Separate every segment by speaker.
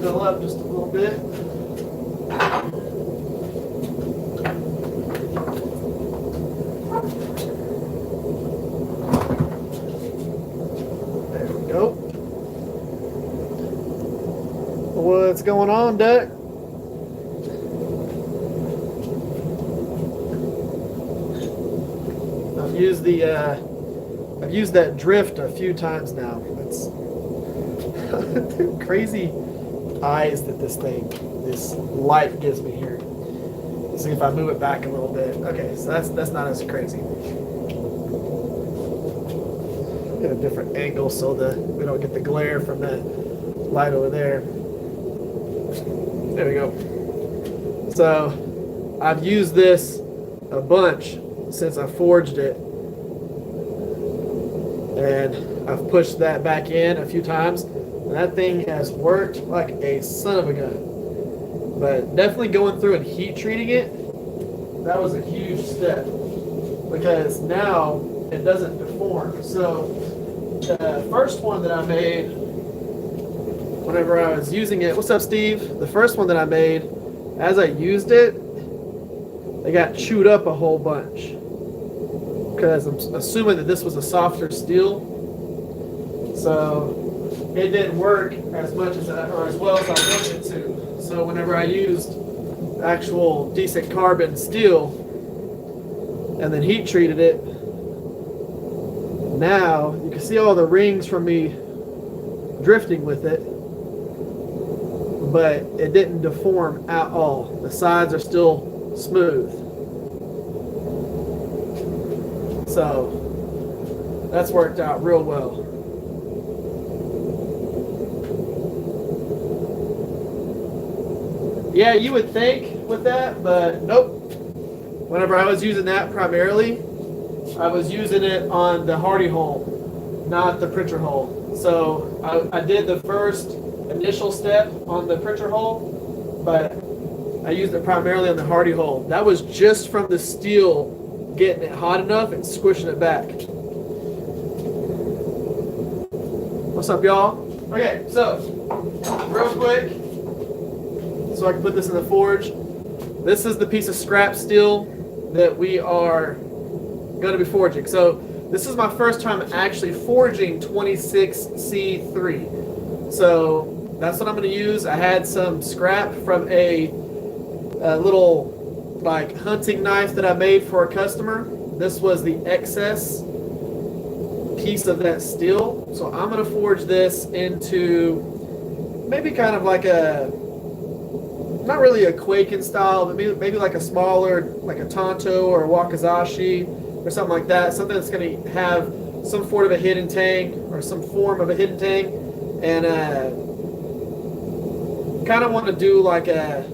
Speaker 1: fill up just a little bit. There we go. What's going on, Duck? I've used that drift a few times now. It's crazy eyes that this light gives me here. Let's see if I move it back a little bit. Okay, so that's not as crazy. Get a different angle so that we don't get the glare from that light over there. There we go. So I've used this a bunch since I forged it, and I've pushed that back in a few times, and that thing has worked like a son of a gun. But definitely going through and heat treating it, that was a huge step, because now it doesn't deform. So the first one that I made, whenever I was using it, what's up, Steve? The first one that I made, as I used it, it got chewed up a whole bunch, because I'm assuming that this was a softer steel, so it didn't work as much as or as well as I wanted it to. So whenever I used actual decent carbon steel and then heat treated it, now you can see all the rings from me drifting with it, but it didn't deform at all. The sides are still smooth. So that's worked out real well. Yeah, you would think with that, but nope. Whenever I was using that primarily, I was using it on the hardy hole, not the pritcher hole. So I did the first initial step on the pritcher hole, but I used it primarily on the hardy hole. That was just from the steel getting it hot enough and squishing it back. What's up, y'all? Okay, so real quick, so I can put this in the forge. This is the piece of scrap steel that we are going to be forging. So this is my first time actually forging 26C3. So that's what I'm going to use. I had some scrap from a little like hunting knife that I made for a customer. This was the excess piece of that steel. So I'm going to forge this into maybe kind of like a, not really a Quaken style, but maybe like a smaller, like a Tonto or a Wakizashi or something like that. Something that's going to have some form of a hidden tang or some form of a hidden tang. And kind of want to do like a,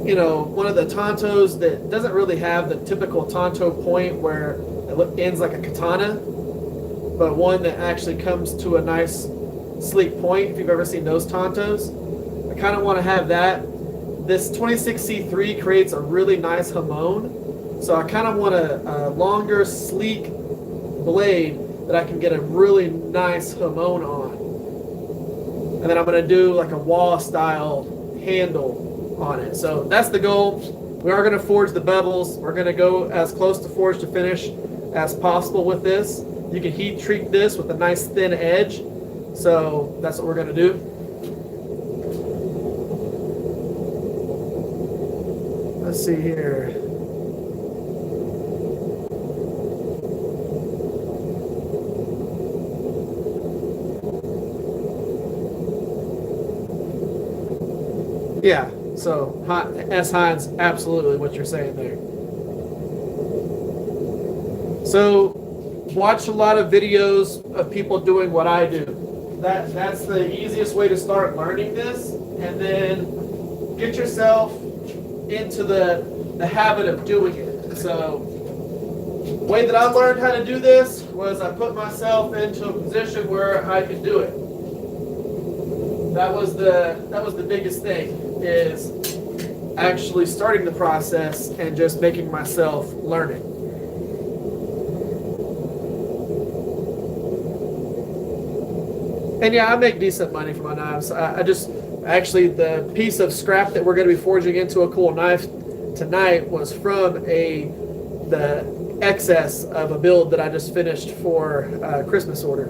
Speaker 1: you know, one of the Tontos that doesn't really have the typical Tonto point where it ends like a katana, but one that actually comes to a nice sleek point. If you've ever seen those Tontos, I kind of want to have that. This 26C3 creates a really nice hamon, so I kind of want a longer, sleek blade that I can get a really nice hamon on. And then I'm going to do like a wall style handle on it. So that's the goal. We are going to forge the bevels. We're going to go as close to forge to finish as possible with this. You can heat treat this with a nice thin edge. So that's what we're going to do. Let's see here. Yeah, so S. Hines, absolutely what you're saying there. So watch a lot of videos of people doing what I do. That's the easiest way to start learning this, and then get yourself into the habit of doing it. So the way that I learned how to do this was I put myself into a position where I could do it. That was the biggest thing, is actually starting the process and just making myself learn it. And yeah, I make decent money for my knives. I just actually the piece of scrap that we're going to be forging into a cool knife tonight was from the excess of a build that I just finished for a Christmas order.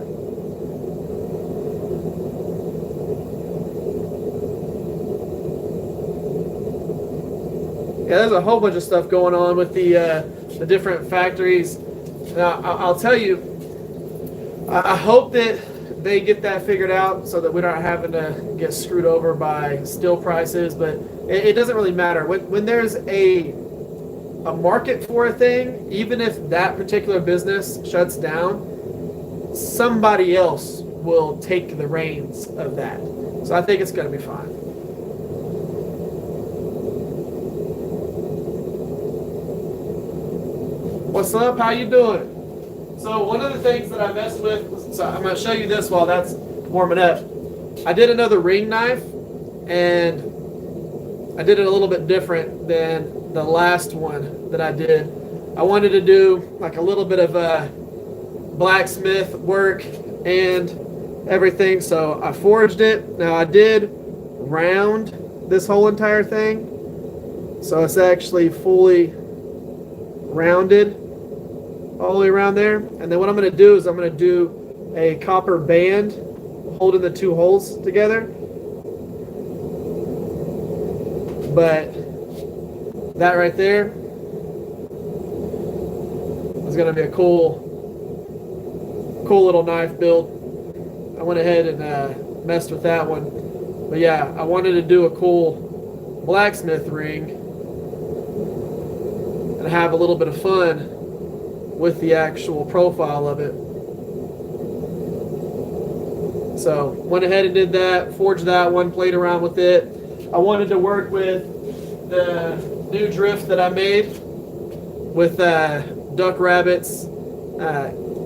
Speaker 1: Yeah, there's a whole bunch of stuff going on with the different factories. Now, I'll tell you, I hope that they get that figured out so that we're not having to get screwed over by steel prices. But it doesn't really matter when there's a market for a thing. Even if that particular business shuts down, somebody else will take the reins of that. So I think it's going to be fine. What's up? How you doing? So one of the things that I messed with, so I'm going to show you this while that's warming up. I did another ring knife, and I did it a little bit different than the last one that I did. I wanted to do like a little bit of blacksmith work and everything, so I forged it. Now I did round this whole entire thing, so it's actually fully rounded all the way around there. And then what I'm going to do is I'm going to do a copper band holding the two holes together. But that right there is going to be a cool little knife build. I went ahead and messed with that one. But yeah, I wanted to do a cool blacksmith ring and have a little bit of fun with the actual profile of it. So went ahead and did that, forged that one, played around with it. I wanted to work with the new drift that I made with Duck Rabbit's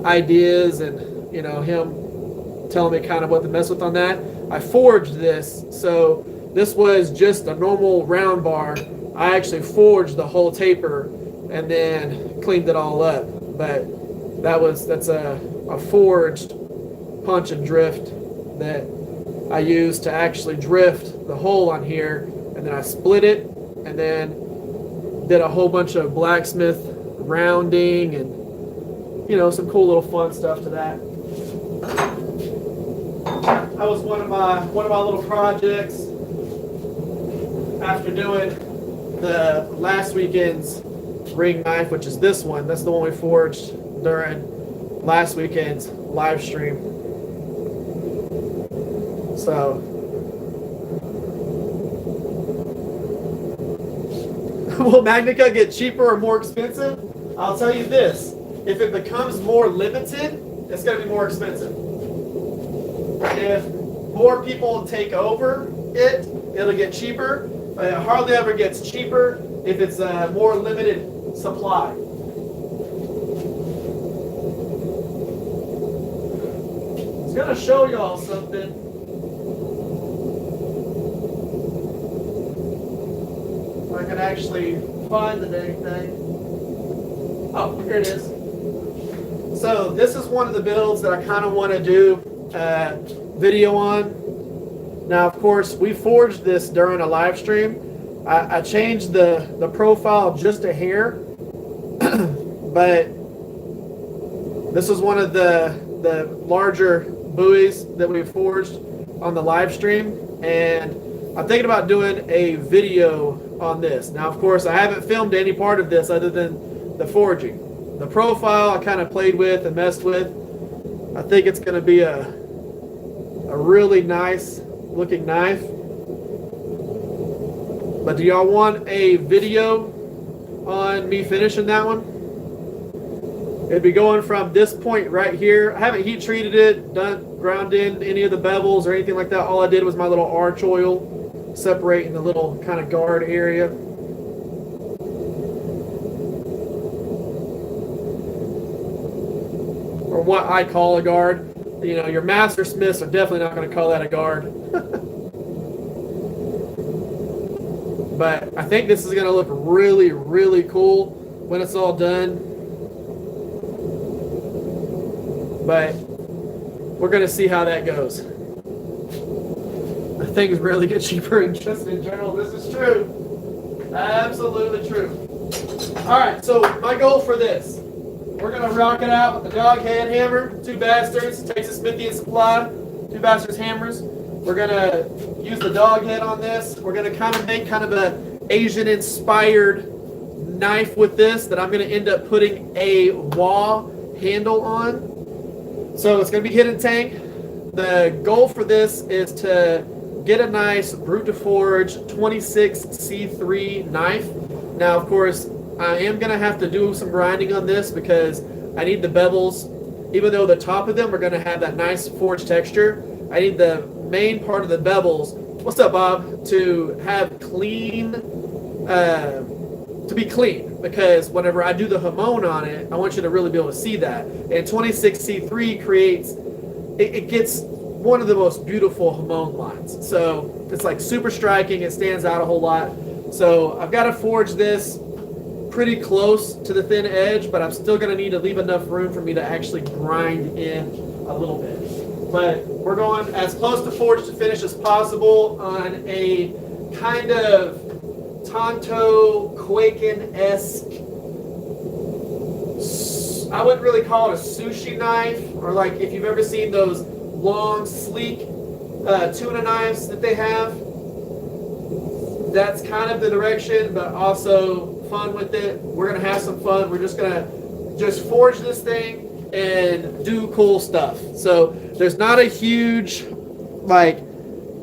Speaker 1: ideas, and him telling me kind of what to mess with on that. I forged this, so this was just a normal round bar. I actually forged the whole taper and then cleaned it all up. But that's a forged punch and drift that I used to actually drift the hole on here, and then I split it and then did a whole bunch of blacksmith rounding and some cool little fun stuff to that. That was one of my little projects after doing the last weekend's ring knife, which is this one. That's the one we forged during last weekend's live stream. So will Magnica get cheaper or more expensive? I'll tell you this, if it becomes more limited, it's going to be more expensive. If more people take over it'll get cheaper, but it hardly ever gets cheaper if it's a more limited supply. I was going to show y'all something. If I can actually find the dang thing. Oh, here it is. So this is one of the builds that I kind of want to do a video on. Now, of course, we forged this during a live stream. I changed the profile just a hair, but this was one of the larger buoys that we forged on the live stream, and I'm thinking about doing a video on this. Now, of course, I haven't filmed any part of this other than the forging. The profile I kind of played with and messed with. I think it's going to be a really nice looking knife. But do y'all want a video on me finishing that one? It'd be going from this point right here. I haven't heat treated it, ground in any of the bevels or anything like that. All I did was my little arch oil separating the little kind of guard area. Or what I call a guard. Your master smiths are definitely not going to call that a guard. But I think this is going to look really, really cool when it's all done. But we're going to see how that goes. things rarely get cheaper and just in general. This is true. Absolutely true. All right, so my goal for this, we're going to rock it out with the dog head hammer, 2 bastards, Texas Smithy and Supply, 2 bastards hammers. We're going to use the dog head on this. We're going to kind of make kind of an Asian-inspired knife with this that I'm going to end up putting a wah handle on. So it's going to be hidden tang. The goal for this is to get a nice Brute to Forge 26C3 knife. Now, of course, I am going to have to do some grinding on this because I need the bevels. Even though the top of them are going to have that nice forged texture, I need the main part of the bevels, what's up, Bob, to have clean, to be clean. Because whenever I do the hamon on it, I want you to really be able to see that. And 26C3 creates, it gets one of the most beautiful hamon lines. So it's like super striking. It stands out a whole lot. So I've got to forge this pretty close to the thin edge, but I'm still going to need to leave enough room for me to actually grind in a little bit. But we're going as close to forge to finish as possible on a kind of Tonto Quaken-esque, I wouldn't really call it a sushi knife, or like if you've ever seen those long, sleek tuna knives that they have. That's kind of the direction, but also fun with it. We're going to have some fun. We're just going to forge this thing and do cool stuff. So there's not a huge like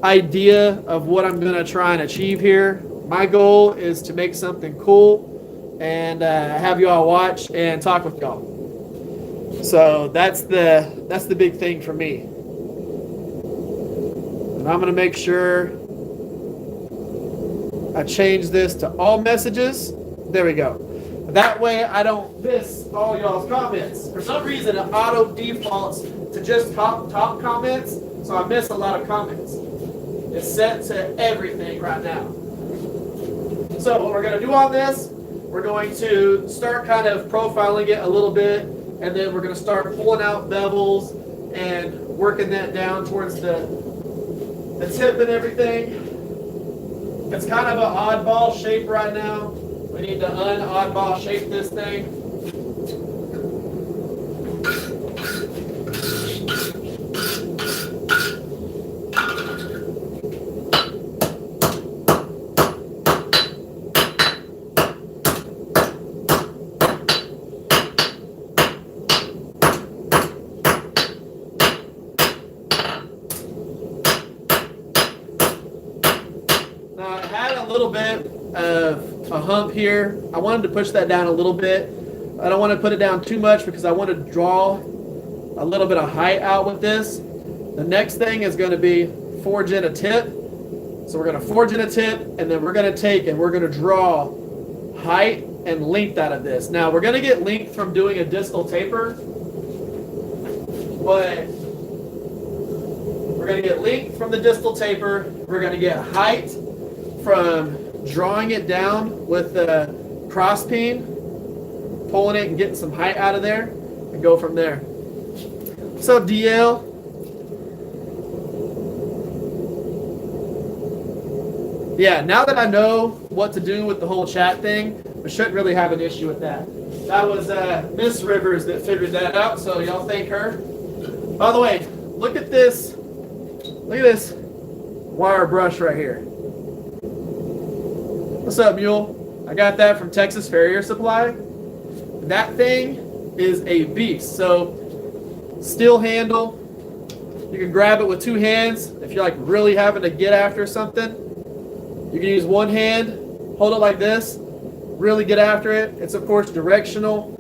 Speaker 1: idea of what I'm going to try and achieve here. My goal is to make something cool and have you all watch and talk with y'all. So that's the big thing for me. And I'm going to make sure I change this to all messages. There we go. That way I don't miss all y'all's comments. For some reason it auto defaults to just top comments, so I miss a lot of comments. It's set to everything right now. So what we're going to do on this, we're going to start kind of profiling it a little bit, and then we're going to start pulling out bevels and working that down towards the tip and everything. It's kind of an oddball shape right now. We need to un-oddball shape this thing. Now I had a little bit of a hump here. I wanted to push that down a little bit. I don't want to put it down too much because I want to draw a little bit of height out with this. The next thing is going to be forge in a tip. So we're going to forge in a tip, and then we're going to take and we're going to draw height and length out of this. Now we're going to get length from doing a distal taper, but we're going to get length from the distal taper. We're going to get height from drawing it down with the cross peen, pulling it and getting some height out of there, and go from there. What's up, DL? Yeah, now that I know what to do with the whole chat thing, I shouldn't really have an issue with that. That was Miss Rivers that figured that out, so y'all thank her. By the way, look at this. Look at this wire brush right here. What's up, Mule? I got that from Texas Farrier Supply. That thing is a beast. So, steel handle. You can grab it with 2 hands. If you're like really having to get after something, you can use 1 hand, hold it like this, really get after it. It's of course directional.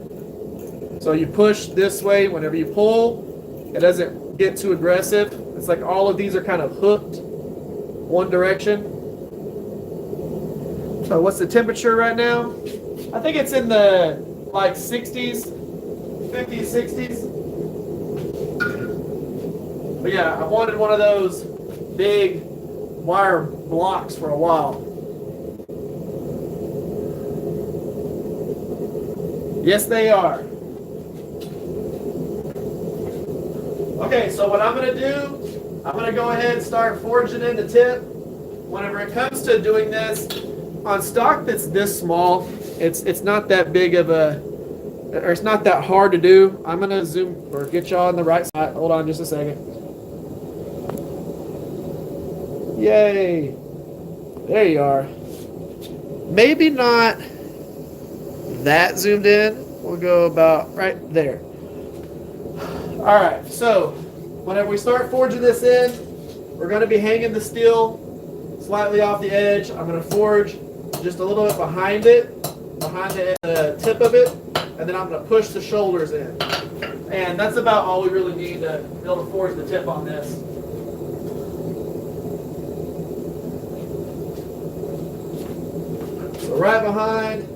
Speaker 1: So you push this way whenever you pull. It doesn't get too aggressive. It's like all of these are kind of hooked one direction. So what's the temperature right now? I think it's in the like 60s, 50s, 60s. But yeah, I wanted one of those big wire blocks for a while. Yes, they are. Okay, so what I'm going to do I'm going to go ahead and start forging in the tip. Whenever it comes to doing this, on stock that's this small, it's not that big of a, or it's not that hard to do. I'm going to zoom or get y'all on the right side. Hold on just a second. Yay. There you are. Maybe not that zoomed in. We'll go about right there. All right, so whenever we start forging this in, we're going to be hanging the steel slightly off the edge. I'm going to forge just a little bit behind it, behind the tip of it, and then I'm going to push the shoulders in. And that's about all we really need to be able to forge the tip on this. So right behind.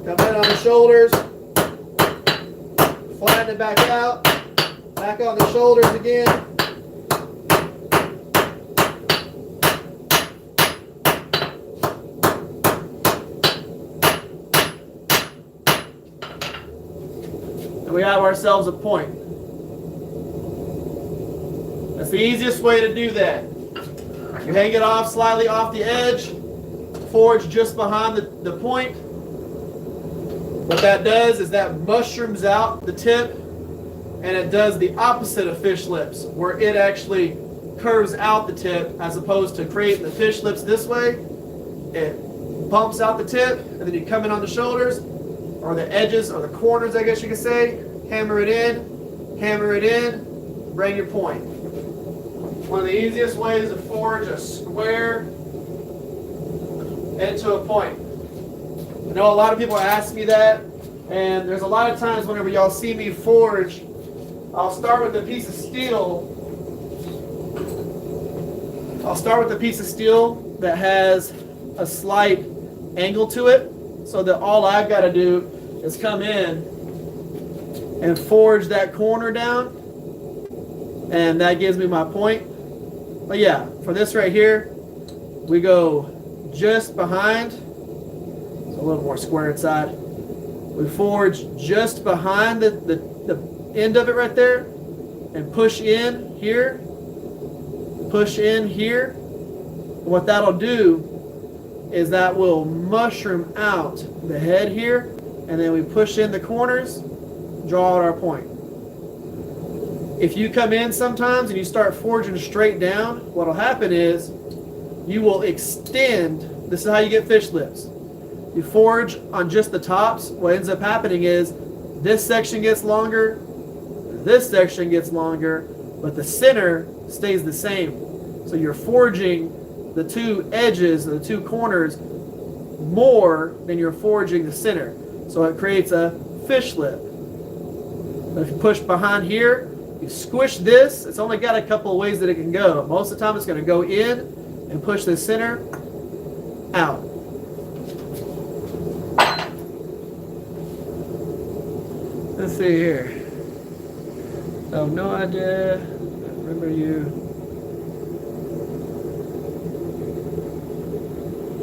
Speaker 1: Come in on the shoulders, flatten it back out, back on the shoulders again. And we have ourselves a point. That's the easiest way to do that. You hang it off slightly off the edge, forge just behind the point. What that does is that mushrooms out the tip, and it does the opposite of fish lips, where it actually curves out the tip as opposed to creating the fish lips this way. It bumps out the tip, and then you come in on the shoulders, or the edges, or the corners, I guess you could say. Hammer it in, bring your point. One of the easiest ways to forge a square into a point. I know a lot of people ask me that, and there's a lot of times whenever y'all see me forge, I'll start with a piece of steel. That has a slight angle to it, so that all I've got to do is come in and forge that corner down, and that gives me my point. But yeah, for this right here, we go just behind. It's a little more square inside. We forge just behind the end of it right there, and push in here. Push in here. What that'll do is that will mushroom out the head here, and then we push in the corners, draw out our point. If you come in sometimes and you start forging straight down, what'll happen is you will extend. This is how you get fish lips. You forge on just the tops. What ends up happening is this section gets longer, this section gets longer, but the center stays the same. So you're forging the two edges, the two corners, more than you're forging the center. So it creates a fish lip. But if you push behind here, you squish this. It's only got a couple of ways that it can go. Most of the time it's going to go in and push the center out. Let's see here. I have no idea. I remember you.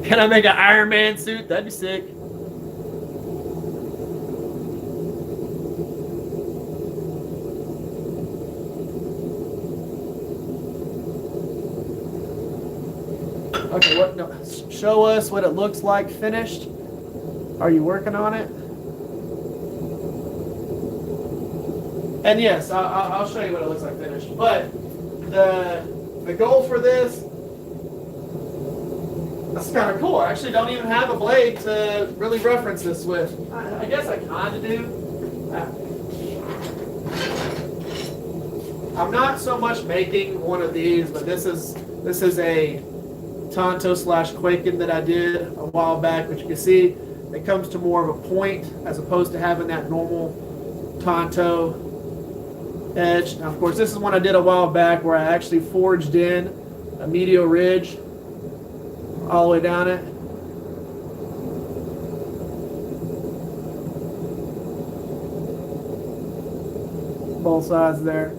Speaker 1: Can I make an Iron Man suit? That'd be sick. Okay, what? No, show us what it looks like finished. Are you working on it? And yes, I'll show you what it looks like finished. But the goal for this, that's kind of cool. I actually don't even have a blade to really reference this with. I guess I kind of do. I'm not so much making one of these, but this is a Tonto / Quaken that I did a while back, which you can see it comes to more of a point as opposed to having that normal Tonto edge. Now, of course, this is one I did a while back where I actually forged in a medial ridge all the way down it. Both sides there.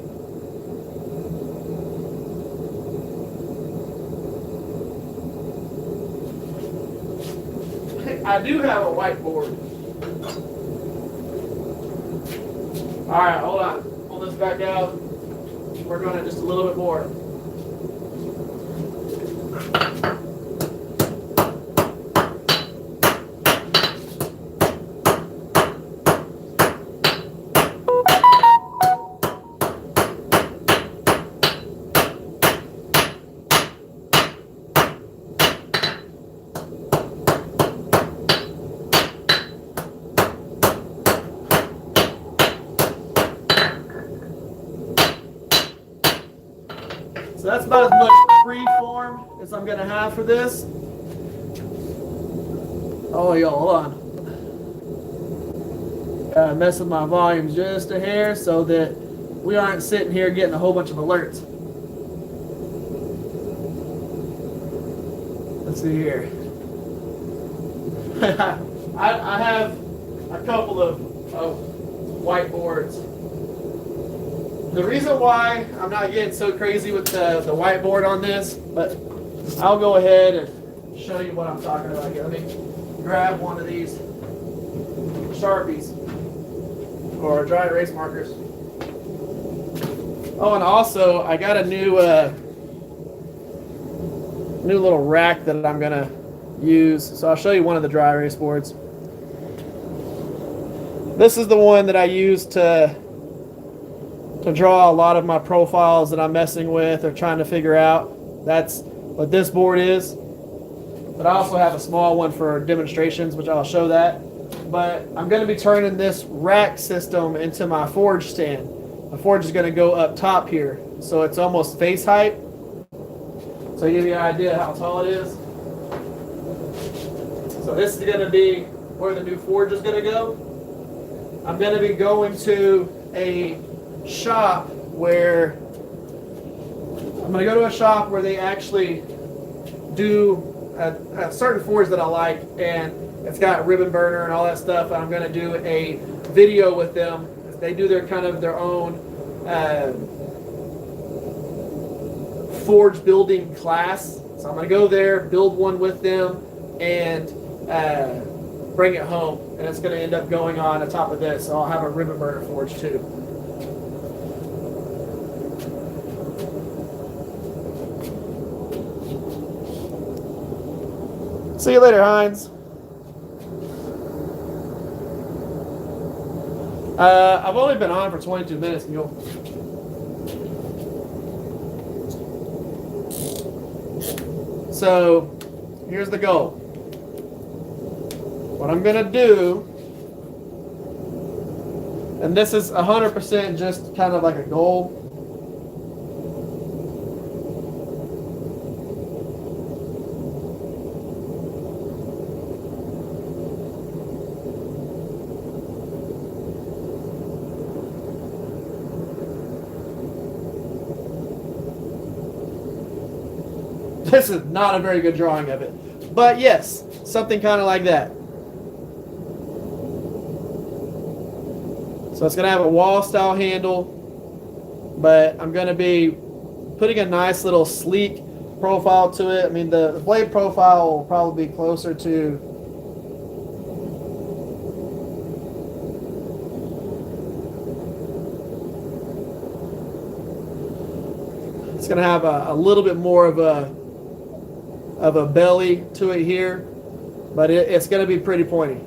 Speaker 1: I do have a whiteboard. All right, hold on. Pull this back out. Work on it just a little bit more. So that's about as much free-form as I'm going to have for this. Oh, yo, hold on. Gotta mess with my volumes just a hair so that we aren't sitting here getting a whole bunch of alerts. Let's see here. I have a couple of whiteboards. The reason why I'm not getting so crazy with the whiteboard on this, but I'll go ahead and show you what I'm talking about here. Let me grab one of these Sharpies or dry erase markers. Oh, and also I got a new little rack that I'm gonna use. So I'll show you one of the dry erase boards. This is the one that I use to draw a lot of my profiles that I'm messing with or trying to figure out. That's what this board is. But I also have a small one for demonstrations, which I'll show that. But I'm going to be turning this rack system into my forge stand. The forge is going to go up top here, so it's almost face height. So to give you an idea how tall it is. So this is going to be where the new forge is going to go. I'm going to be going to a shop where they actually do a certain forge that I like, and it's got ribbon burner and all that stuff. And I'm going to do a video with them. They do their kind of their own forge building class. So I'm going to go there, build one with them, and bring it home. And it's going to end up going on top of this. So I'll have a ribbon burner forge too. See you later, Heinz. I've only been on for 22 minutes, Mule. So, here's the goal. What I'm going to do, and this is 100% just kind of like a goal. This is not a very good drawing of it. But yes, something kind of like that. So it's going to have a wall style handle, but I'm going to be putting a nice little sleek profile to it. I mean, the blade profile will probably be closer to it's going to have a little bit more of a belly to it here, but it's going to be pretty pointy.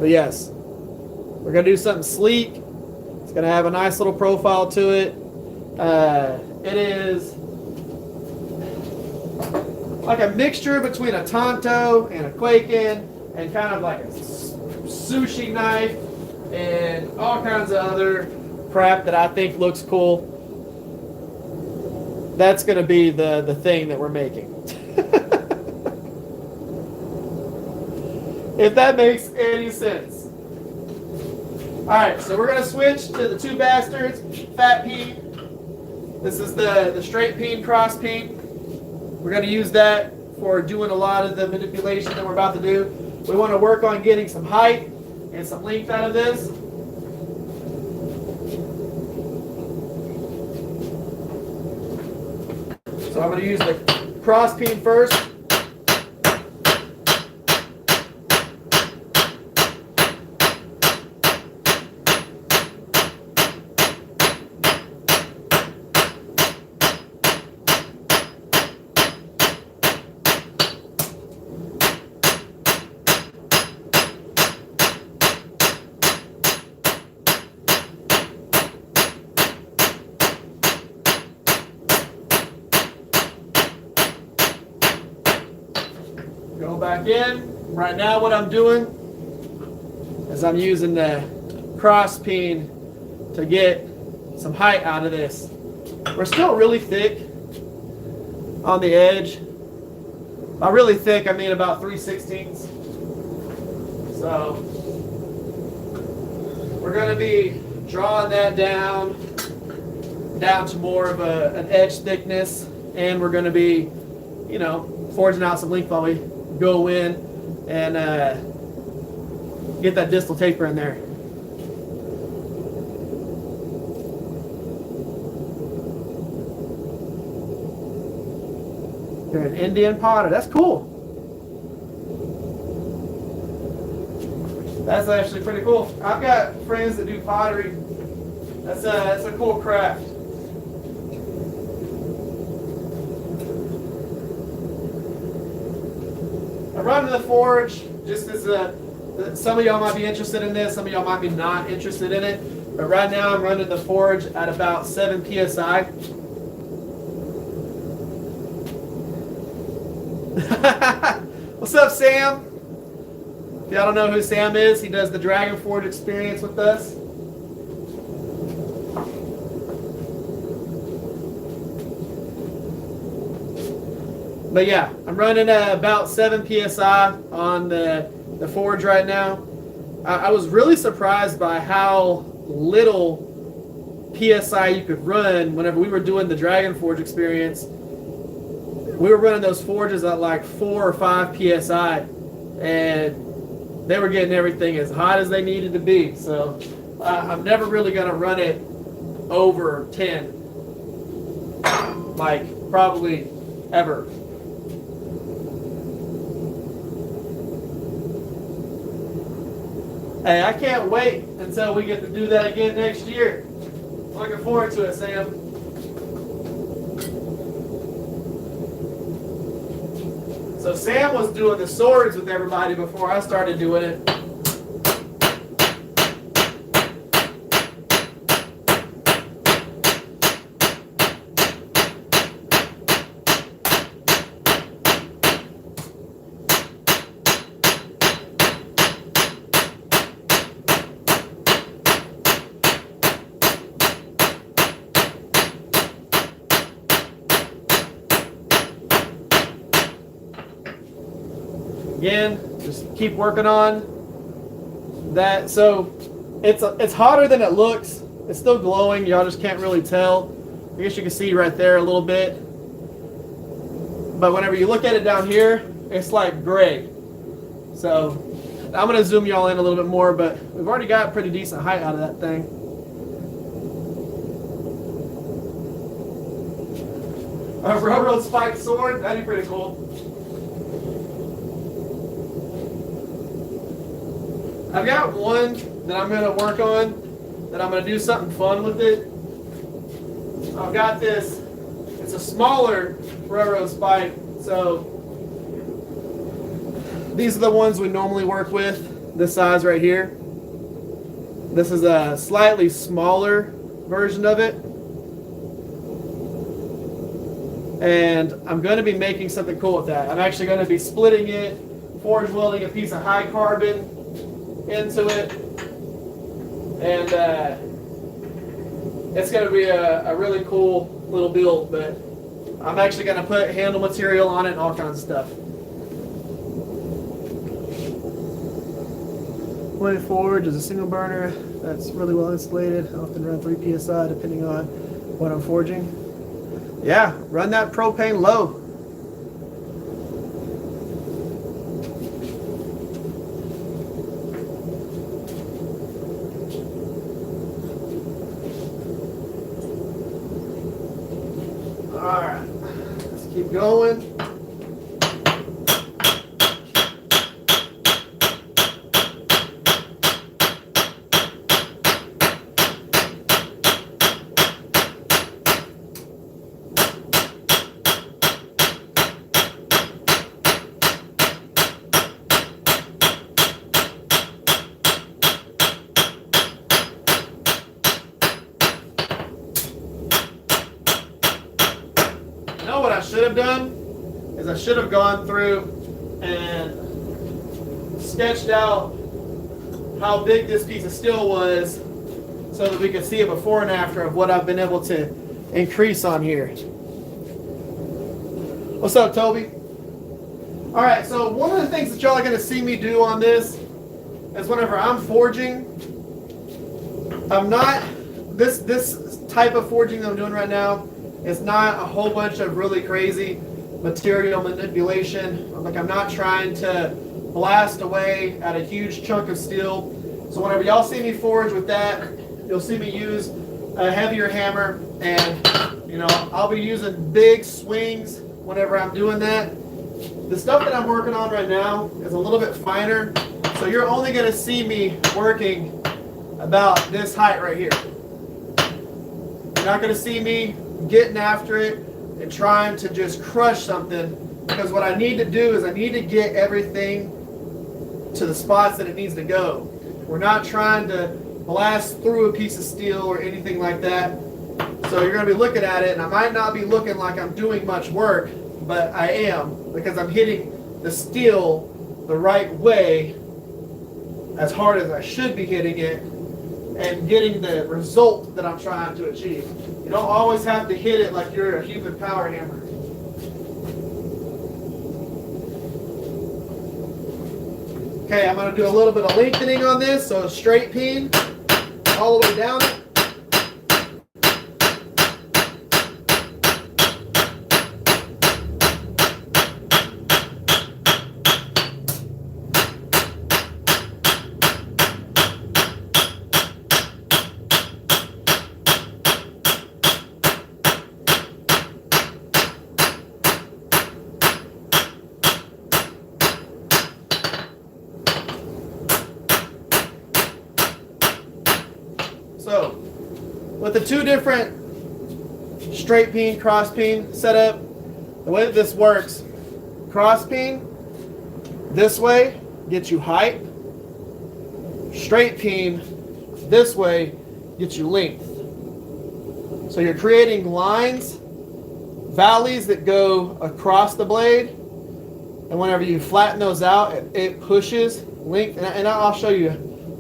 Speaker 1: But yes, we're going to do something sleek. It's going to have a nice little profile to it. It is like a mixture between a Tonto and a Quaken, and kind of like a sushi knife and all kinds of other crap that I think looks cool. That's going to be the thing that we're making. If that makes any sense. Alright, so we're going to switch to the two bastards, fat peen. This is the straight peen, cross peen. We're going to use that for doing a lot of the manipulation that we're about to do. We want to work on getting some height and some length out of this. So I'm going to use the cross peen first. Go back in. Right now what I'm doing is I'm using the cross peen to get some height out of this. We're still really thick on the edge. By really thick, I mean about 3/16. So we're going to be drawing that down to more of an edge thickness, and we're going to be, you know, forging out some length while we go in and get that distal taper in there. You're an Indian potter. That's cool. That's actually pretty cool. I've got friends that do pottery. That's a cool craft. I'm running the forge just as some of y'all might be interested in this, some of y'all might be not interested in it. But right now I'm running the forge at about 7 psi. What's up, Sam? If y'all don't know who Sam is, he does the Dragon Forge experience with us. But yeah, I'm running about 7 psi on the forge right now. I was really surprised by how little psi you could run whenever we were doing the Dragon Forge experience. We were running those forges at like 4 or 5 psi, and they were getting everything as hot as they needed to be. So I'm never really going to run it over 10, like probably ever. Hey, I can't wait until we get to do that again next year. Looking forward to it, Sam. So Sam was doing the swords with everybody before I started doing it. Again, just keep working on that. So it's hotter than it looks. It's still glowing. Y'all just can't really tell. I guess you can see right there a little bit. But whenever you look at it down here, it's like gray. So I'm going to zoom y'all in a little bit more, but we've already got pretty decent height out of that thing. A railroad spiked sword, that'd be pretty cool. I've got one that I'm going to work on, that I'm going to do something fun with it. I've got this, it's a smaller railroad spike, so these are the ones we normally work with, this size right here. This is a slightly smaller version of it. And I'm going to be making something cool with that. I'm actually going to be splitting it, forge welding a piece of high carbon into it, and it's going to be a really cool little build. But I'm actually going to put handle material on it and all kinds of stuff. Blade forge is a single burner that's really well insulated. I often run 3 psi depending on what I'm forging. Yeah, run that propane low. Alright, let's keep going. What I should have done is I should have gone through and sketched out how big this piece of steel was so that we could see a before and after of what I've been able to increase on here. What's up, Toby? All right, so one of the things that y'all are going to see me do on this is whenever I'm forging, I'm not, this type of forging that I'm doing right now is not a whole bunch of really crazy material manipulation. Like, I'm not trying to blast away at a huge chunk of steel. So whenever y'all see me forge with that, you'll see me use a heavier hammer, and I'll be using big swings whenever I'm doing that. The stuff that I'm working on right now is a little bit finer, so you're only going to see me working about this height right here. You're not going to see me getting after it and trying to just crush something, because what I need to do is I need to get everything to the spots that it needs to go. We're not trying to blast through a piece of steel or anything like that. So you're going to be looking at it, and I might not be looking like I'm doing much work, but I am, because I'm hitting the steel the right way, as hard as I should be hitting it, and getting the result that I'm trying to achieve. You don't always have to hit it like you're a human power hammer. Okay, I'm going to do a little bit of lengthening on this, so a straight peen all the way down it. So, with the two different straight peen, cross peen setup, the way that this works, cross peen this way gets you height, straight peen this way gets you length. So you're creating lines, valleys that go across the blade, and whenever you flatten those out, it pushes length, and I'll show you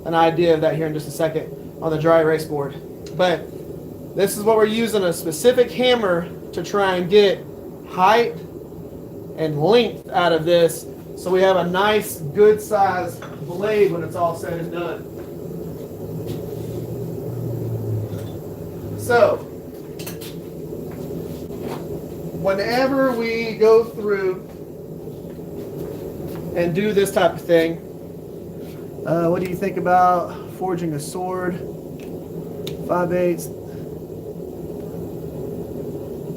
Speaker 1: an idea of that here in just a second on the dry erase board. But this is what we're using, a specific hammer to try and get height and length out of this, so we have a nice good sized blade when it's all said and done. So whenever we go through and do this type of thing, what do you think about forging a sword 5/8?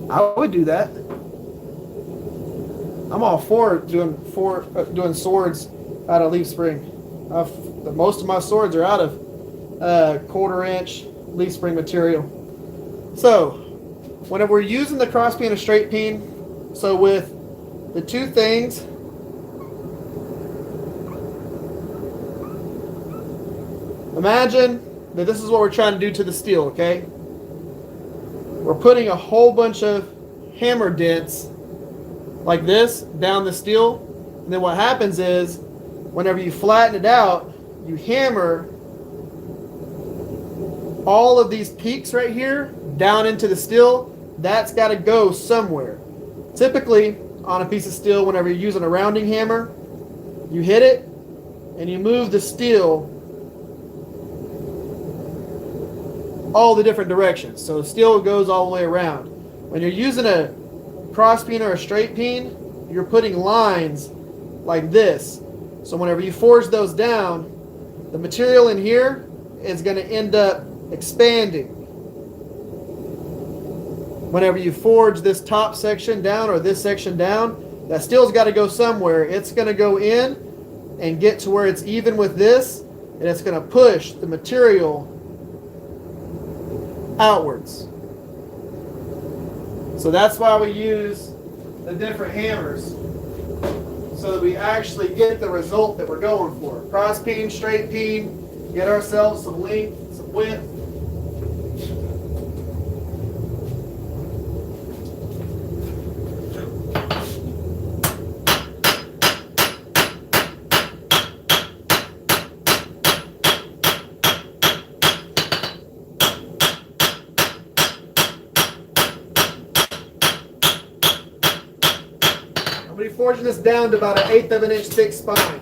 Speaker 1: I would do that. I'm all for doing swords out of leaf spring. Most of my swords are out of 1/4 inch leaf spring material. So whenever we're using the cross peen or straight peen, so with the two things, imagine that this is what we're trying to do to the steel, okay? We're putting a whole bunch of hammer dents like this down the steel, and then what happens is whenever you flatten it out, you hammer all of these peaks right here down into the steel. That's got to go somewhere. Typically on a piece of steel, whenever you're using a rounding hammer, you hit it and you move the steel all the different directions, so the steel goes all the way around. When you're using a cross peen or a straight peen, you're putting lines like this, so whenever you forge those down, the material in here is going to end up expanding. Whenever you forge this top section down or this section down, that steel's got to go somewhere. It's going to go in and get to where it's even with this, and it's going to push the material outwards. So that's why we use the different hammers, so that we actually get the result that we're going for. Cross peen, straight peen, get ourselves some length, some width. I'm going to be forging this down to about an 1/8 of an inch thick spine.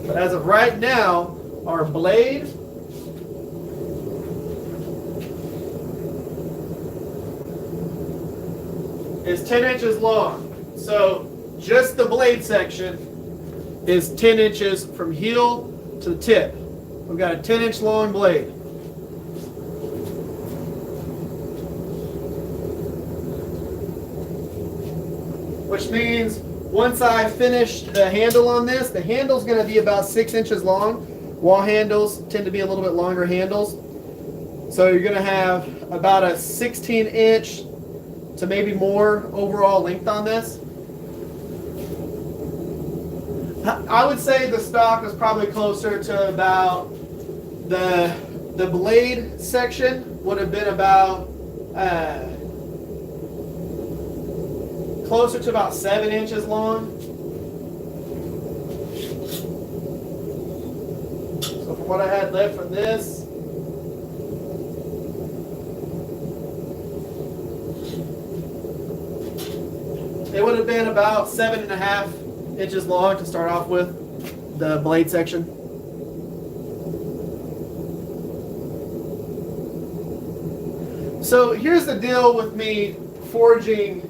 Speaker 1: But as of right now, our blade is 10 inches long. So just the blade section is 10 inches from heel to the tip. We've got a 10-inch long blade. Which means once I finish the handle on this, the handle's going to be about 6 inches long. Wall handles tend to be a little bit longer handles. So you're going to have about a 16-inch to maybe more overall length on this. I would say the stock is probably closer to about the blade section would have been about closer to about 7 inches long. So from what I had left from this, it would have been about 7.5 inches long to start off with, the blade section. So here's the deal with me forging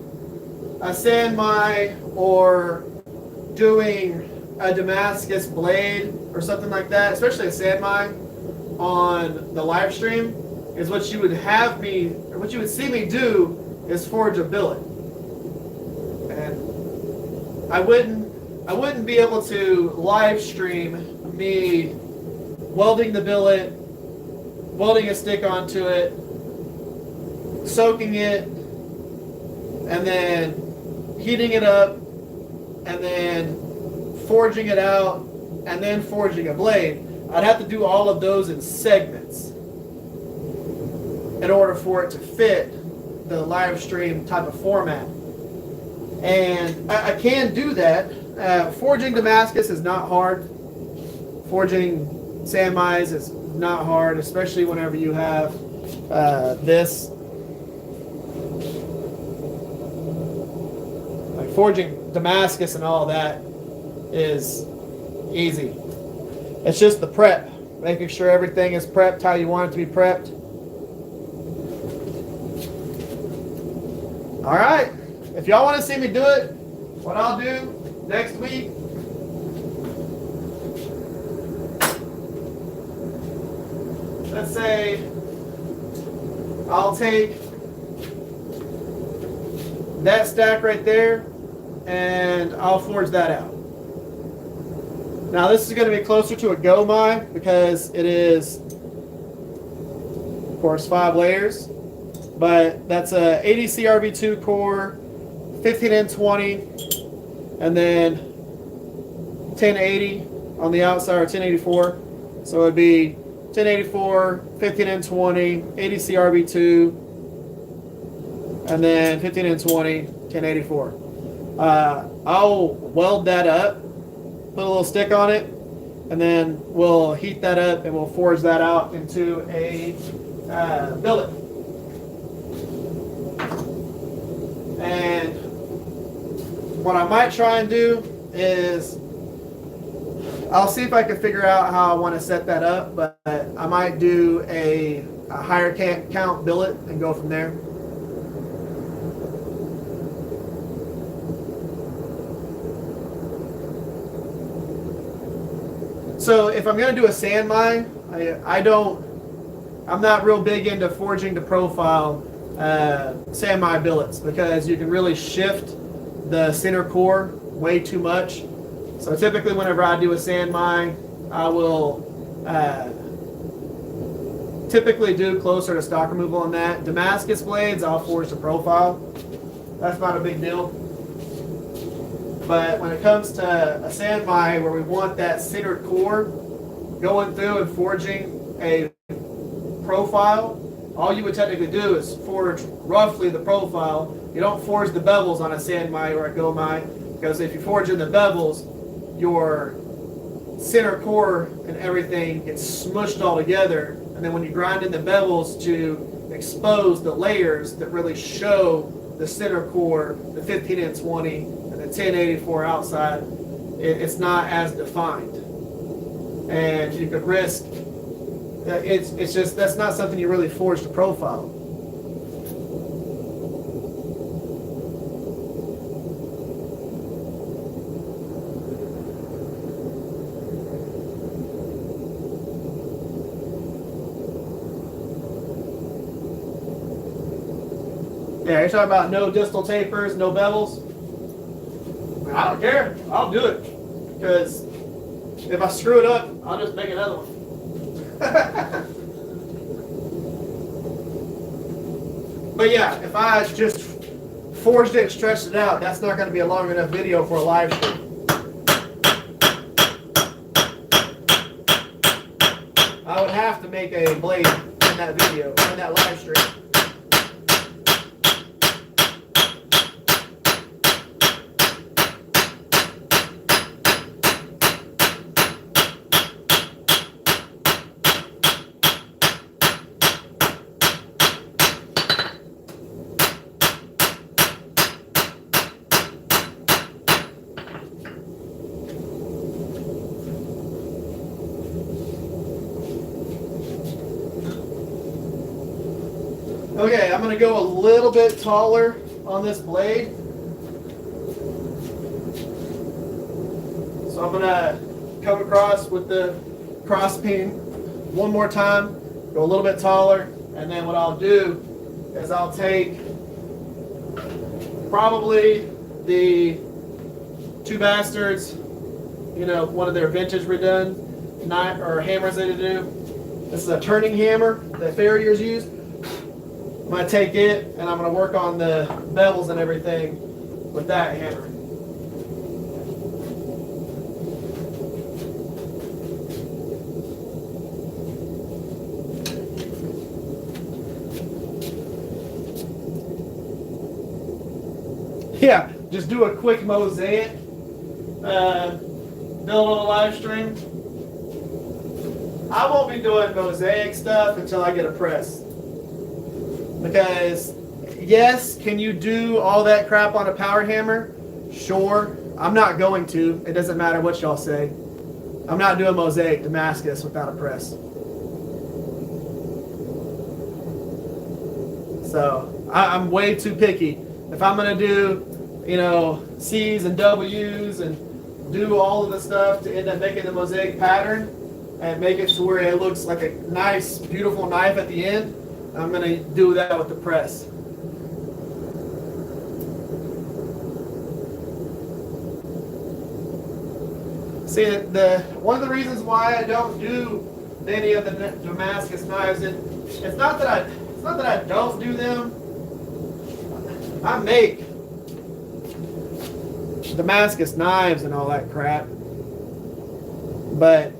Speaker 1: a San Mai or doing a Damascus blade or something like that, especially a San Mai on the live stream, is what you would have me, or what you would see me do is forge a billet. And I wouldn't be able to live stream me welding the billet, welding a stick onto it, soaking it, and then heating it up, and then forging it out, and then forging a blade. I'd have to do all of those in segments in order for it to fit the live stream type of format. And I can do that. Forging Damascus is not hard. Forging San Mai is not hard, especially whenever you have this. Like forging Damascus and all that is easy. It's just the prep, making sure everything is prepped how you want it to be prepped. All right. If y'all want to see me do it, what I'll do next week, let's say I'll take that stack right there and I'll forge that out. Now this is going to be closer to a Gomai because it is, of course, 5 layers, but that's a 80 CRV2 core, 15N20, and then 1080 on the outside, or 1084. So it'd be 1084, 15N20, 80 CRV2, and then 15N20, 1084. I'll weld that up, put a little stick on it, and then we'll heat that up and we'll forge that out into a billet. And what I might try and do is I'll see if I can figure out how I want to set that up, but I might do a higher count billet and go from there. So if I'm going to do a San Mai, I'm not real big into forging to profile San Mai billets because you can really shift the center core way too much. So typically whenever I do a San Mai, I will typically do closer to stock removal on that. Damascus blades, I'll forge to profile. That's not a big deal. But when it comes to a San Mai where we want that centered core, going through and forging a profile, all you would technically do is forge roughly the profile. You don't forge the bevels on a San Mai or a Gomai, because if you forge in the bevels, your center core and everything gets smushed all together, and then when you grind in the bevels to expose the layers that really show the center core, the 15 and 20, and the 1084 outside, it's not as defined, and you could risk that it's just that's not something you really forge to profile. Yeah, you're talking about no distal tapers, no bevels. I don't care. I'll do it. Because if I screw it up, I'll just make another one. But yeah, if I just forged it and stretched it out, that's not going to be a long enough video for a live stream. I would have to make a blade in that video, in that live stream. Okay, I'm going to go a little bit taller on this blade. So I'm going to come across with the cross peen one more time, go a little bit taller, and then what I'll do is I'll take probably the Two Bastards, you know, one of their vintage redone knife or hammers they do. This is a turning hammer that farriers use. I'm going to take it and I'm going to work on the bevels and everything with that hammer. Yeah, just do a quick mosaic, build on a live stream. I won't be doing mosaic stuff until I get a press. Because, yes, can you do all that crap on a power hammer? Sure. I'm not going to. It doesn't matter what y'all say. I'm not doing mosaic Damascus without a press. So, I'm way too picky. If I'm going to do, you know, C's and W's and do all of the stuff to end up making the mosaic pattern and make it to where it looks like a nice, beautiful knife at the end, I'm going to do that with the press. See, one of the reasons why I don't do any of the Damascus knives, it's not that I don't do them. I make Damascus knives and all that crap, but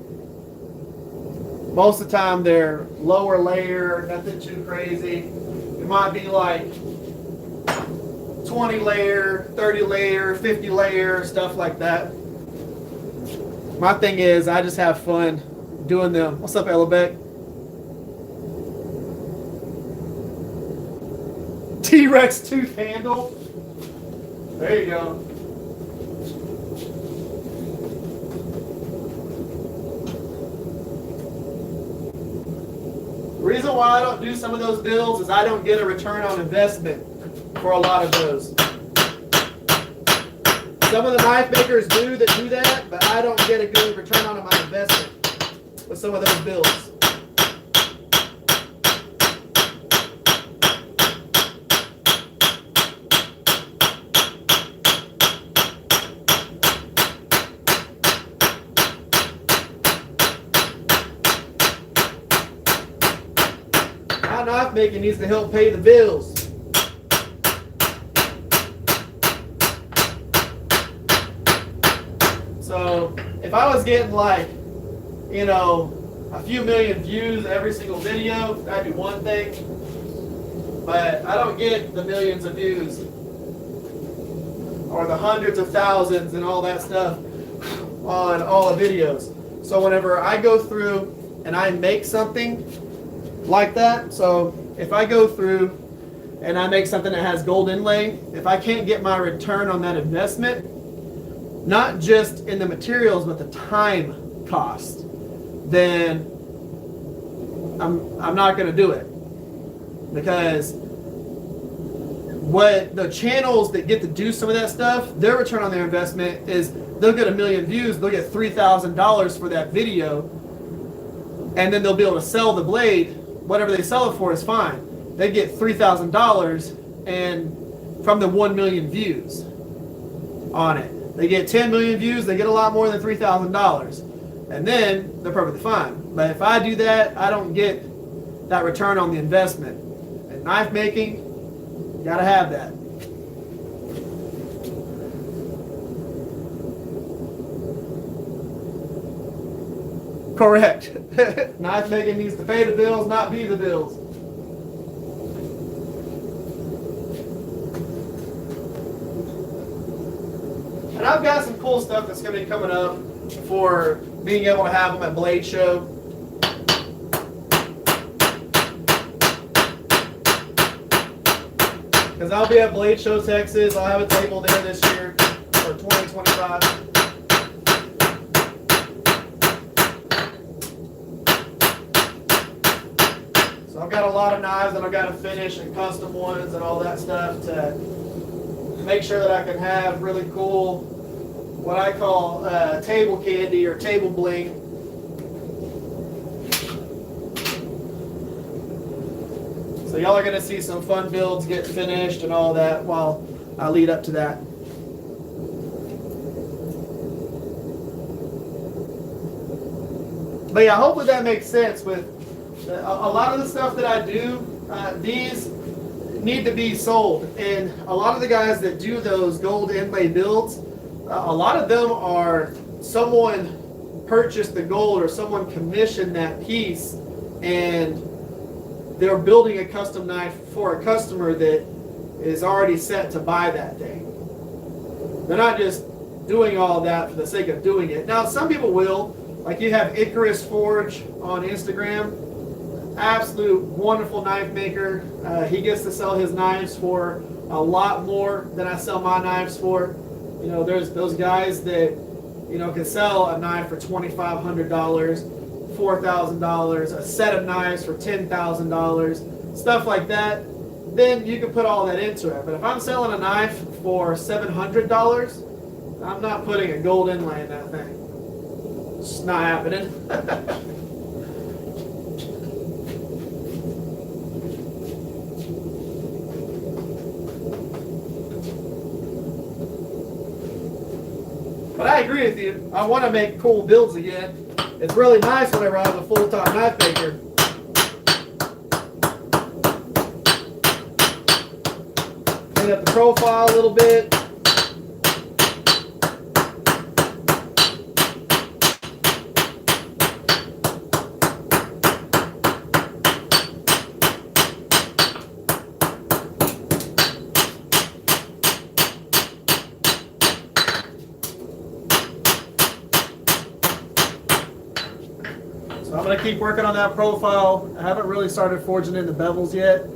Speaker 1: most of the time they're lower layer, nothing too crazy. It might be like 20 layer, 30 layer, 50 layer, stuff like that. My thing is, I just have fun doing them. What's up, Ellebeck? T-Rex tooth handle. There you go. The reason why I don't do some of those builds is I don't get a return on investment for a lot of those. Some of the knife makers do that, but I don't get a good return on my investment with some of those builds. My knife making needs to help pay the bills. So if I was getting like, you know, a few million views every single video, that'd be one thing. But I don't get the millions of views or the hundreds of thousands and all that stuff on all the videos. So whenever I go through and I make something like that, so if I go through and I make something that has gold inlay, if I can't get my return on that investment, not just in the materials but the time cost, then I'm not going to do it. Because what the channels that get to do some of that stuff, their return on their investment is they'll get 1 million views, they'll get $3,000 for that video, and then they'll be able to sell the blade. Whatever they sell it for is fine. They get $3,000 and from the 1 million views on it. They get 10 million views, they get a lot more than $3,000. And then they're perfectly fine. But if I do that, I don't get that return on the investment. And knife making, you gotta have that. Correct. Knife making needs to pay the bills, not be the bills. And I've got some cool stuff that's going to be coming up for being able to have them at Blade Show. Because I'll be at Blade Show, Texas. I'll have a table there this year for 2025. So I've got a lot of knives that I've got to finish and custom ones and all that stuff to make sure that I can have really cool, what I call table candy or table bling. So y'all are going to see some fun builds get finished and all that while I lead up to that. But yeah, hopefully that makes sense. With a lot of the stuff that I do, these need to be sold, and a lot of the guys that do those gold inlay builds, a lot of them are someone purchased the gold or someone commissioned that piece, and they're building a custom knife for a customer that is already set to buy that thing. They're not just doing all that for the sake of doing it. Now some people will, like you have Icarus Forge on Instagram. Absolute wonderful knife maker. He gets to sell his knives for a lot more than I sell my knives for. You know, there's those guys that, you know, can sell a knife for $2,500, $4,000, a set of knives for $10,000, stuff like that. Then you can put all that into it. But if I'm selling a knife for $700, I'm not putting a gold inlay in that thing. It's not happening. But I agree with you. I want to make cool builds again. It's really nice whenever I have a full-time knife maker. Clean up the profile a little bit. So I'm going to keep working on that profile. I haven't really started forging in the bevels yet.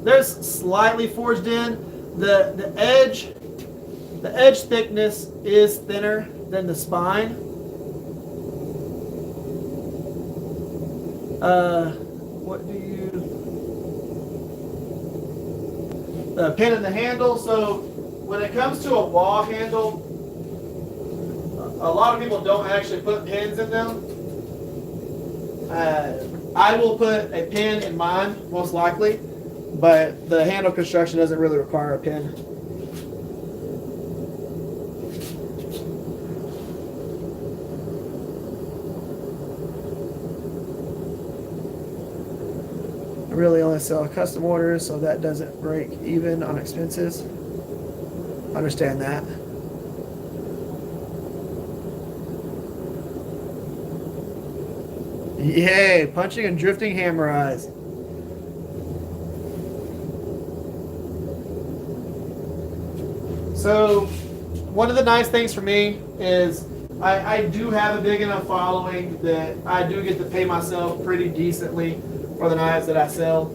Speaker 1: There's slightly forged in. The edge thickness is thinner than the spine. What do you... The pin in the handle. So when it comes to a wall handle, a lot of people don't actually put pins in them. I will put a pin in mine, most likely, but the handle construction doesn't really require a pin. I really only sell custom orders, so that doesn't break even on expenses. Understand that. Yay, punching and drifting hammer eyes. So one of the nice things for me is I do have a big enough following that I do get to pay myself pretty decently for the knives that I sell.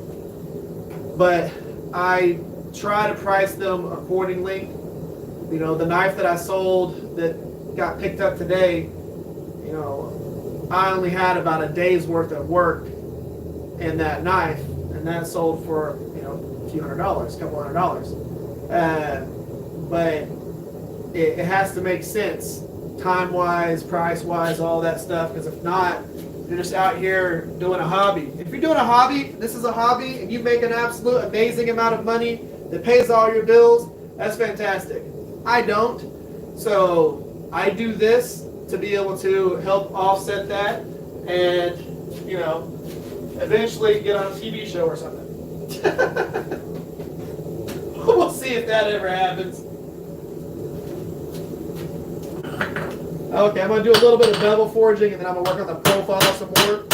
Speaker 1: But I try to price them accordingly. You know, the knife that I sold that got picked up today, you know, I only had about a day's worth of work in that knife, and that sold for, you know, a few $100s, a couple $100s. But it has to make sense, time-wise, price-wise, all that stuff, because if not, you're just out here doing a hobby. If you're doing a hobby, this is a hobby, and you make an absolute amazing amount of money that pays all your bills, that's fantastic. I don't. So I do this to be able to help offset that and, you know, eventually get on a TV show or something. We'll see if that ever happens. Okay, I'm going to do a little bit of bevel forging, and then I'm going to work on the profile some more.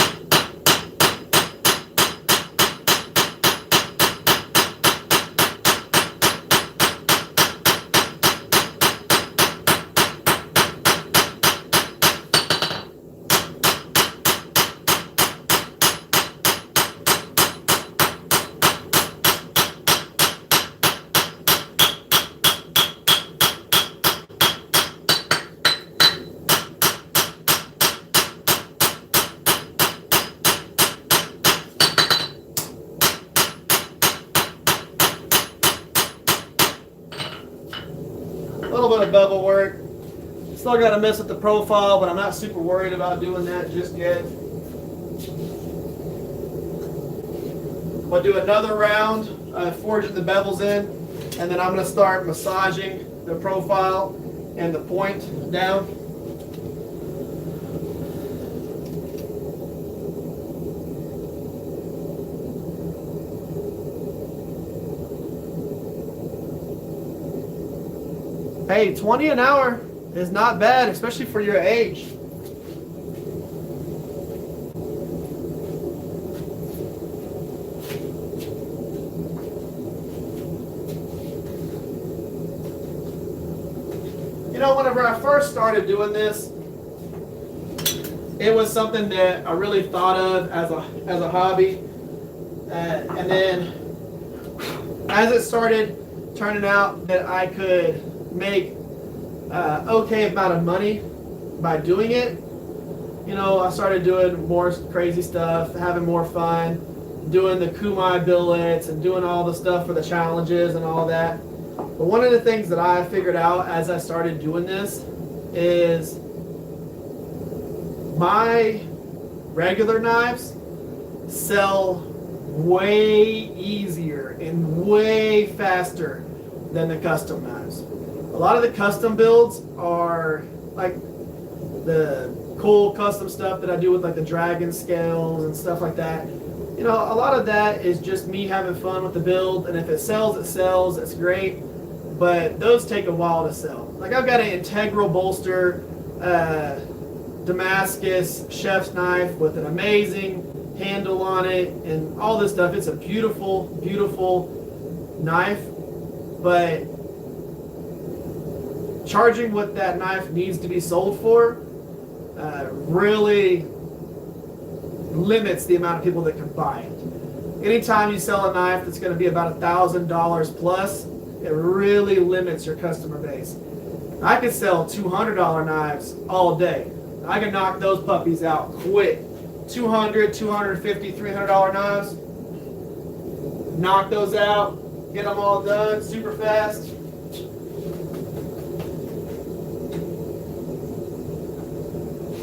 Speaker 1: A little bit of bevel work. Still got to mess with the profile, but I'm not super worried about doing that just yet. We'll do another round forging the bevels in, and then I'm going to start massaging the profile and the point down. Hey, 20 an hour is not bad, especially for your age. You know, whenever I first started doing this, it was something that I really thought of as a hobby. And then as it started turning out that I could make okay amount of money by doing it, you know, I started doing more crazy stuff, having more fun, doing the kumai billets and doing all the stuff for the challenges and all that. But one of the things that I figured out as I started doing this is my regular knives sell way easier and way faster than the custom knives. A lot of the custom builds are like the cool custom stuff that I do with like the dragon scales and stuff like that. You know, a lot of that is just me having fun with the build, and if it sells, it sells, it's great. But those take a while to sell. Like I've got an integral bolster Damascus chef's knife with an amazing handle on it and all this stuff. It's a beautiful, beautiful knife, but charging what that knife needs to be sold for really limits the amount of people that can buy it. Anytime you sell a knife that's going to be about $1,000 plus, it really limits your customer base. I could sell $200 knives all day. I can knock those puppies out quick. $200, $250, $300 knives. Knock those out. Get them all done super fast.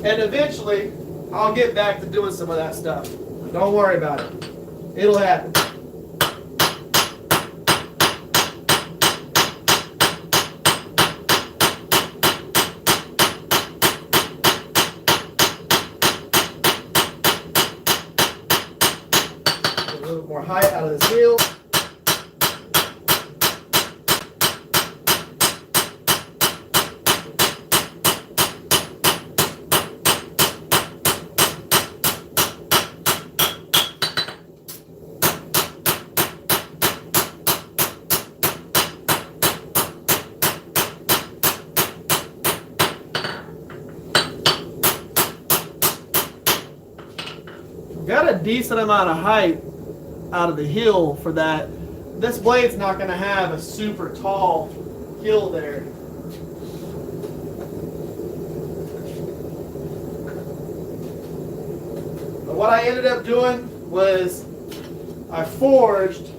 Speaker 1: And eventually, I'll get back to doing some of that stuff. Don't worry about it. It'll happen. Get a little more height out of this heel. got a decent amount of height out of the heel for that. This blade's not going to have a super tall heel there. But what I ended up doing was I forged,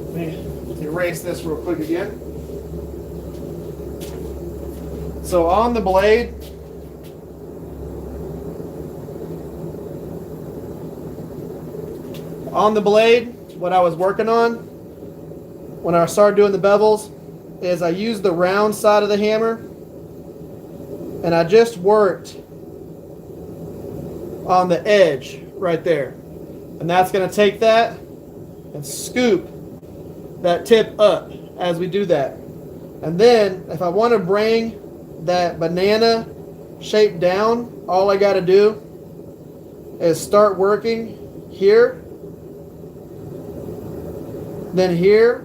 Speaker 1: let me erase this real quick again. So on the blade, what I was working on when I started doing the bevels is I used the round side of the hammer and I just worked on the edge right there. And that's going to take that and scoop that tip up as we do that. And then if I want to bring that banana shape down, all I got to do is start working here, then here.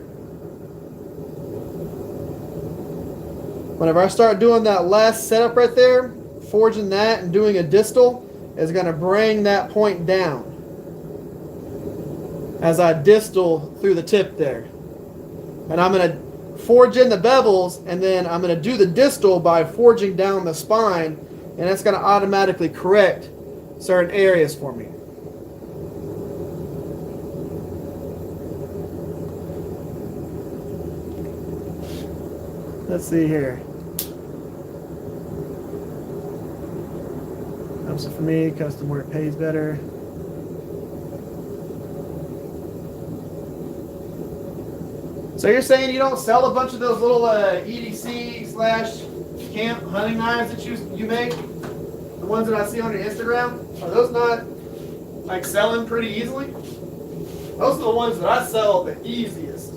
Speaker 1: Whenever I start doing that last setup right there, forging that and doing a distal is going to bring that point down as I distal through the tip there. And I'm going to forge in the bevels, and then I'm going to do the distal by forging down the spine, and it's going to automatically correct certain areas for me. Let's see here. Helps it for me, custom work pays better. So you're saying you don't sell a bunch of those little EDC/camp hunting knives that you make? The ones that I see on your Instagram? Are those not like selling pretty easily? Those are the ones that I sell the easiest.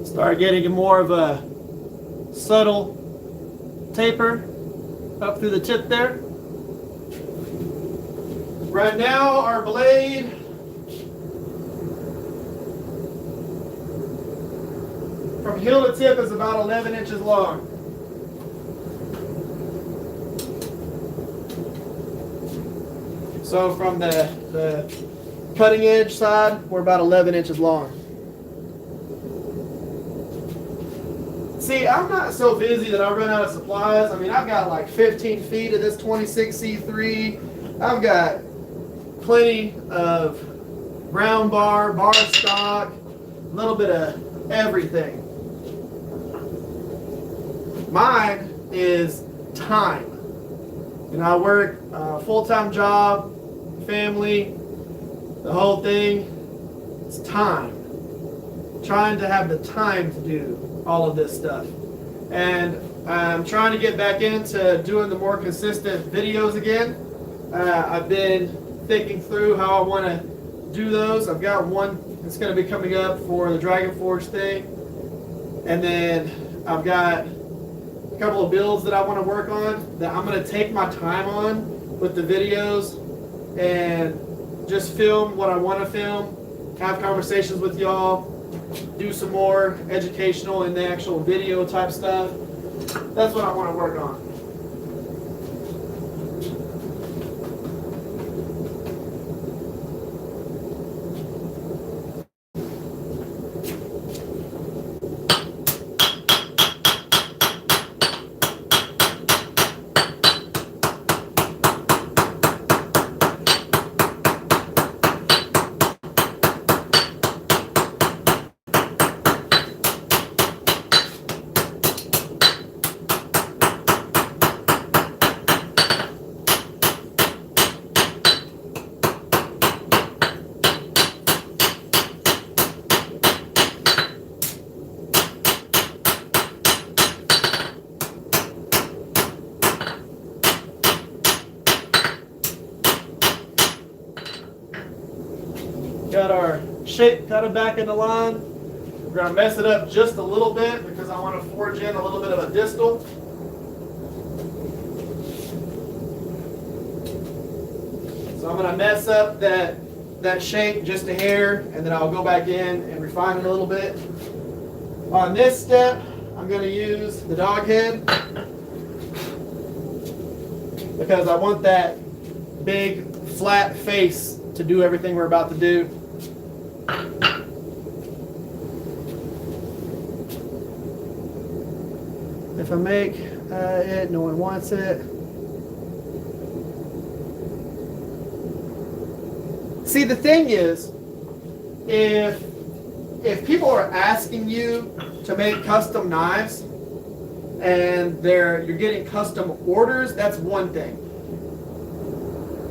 Speaker 1: Start getting more of a subtle taper up through the tip there. Right now our blade from heel to tip is about 11 inches long. So from the cutting edge side, we're about 11 inches long. See, I'm not so busy that I run out of supplies. I mean, I've got like 15 feet of this 26C3. I've got plenty of ground bar stock, a little bit of everything. Mine is time. You know, I work a full-time job, family, the whole thing. It's time. Trying to have the time to do all of this stuff. And I'm trying to get back into doing the more consistent videos again. I've been thinking through how I want to do those. I've got one that's going to be coming up for the Dragon Forge thing. And then I've got a couple of builds that I want to work on that I'm going to take my time on with the videos and just film what I want to film, have conversations with y'all, do some more educational and the actual video type stuff. That's what I want to work on. kind of back in the line. We're going to mess it up just a little bit because I want to forge in a little bit of a distal. So I'm going to mess up that shape just a hair, and then I'll go back in and refine it a little bit. On this step, I'm going to use the dog head because I want that big flat face to do everything we're about to do. If I make it, no one wants it. See, the thing is, if people are asking you to make custom knives and you're getting custom orders, that's one thing.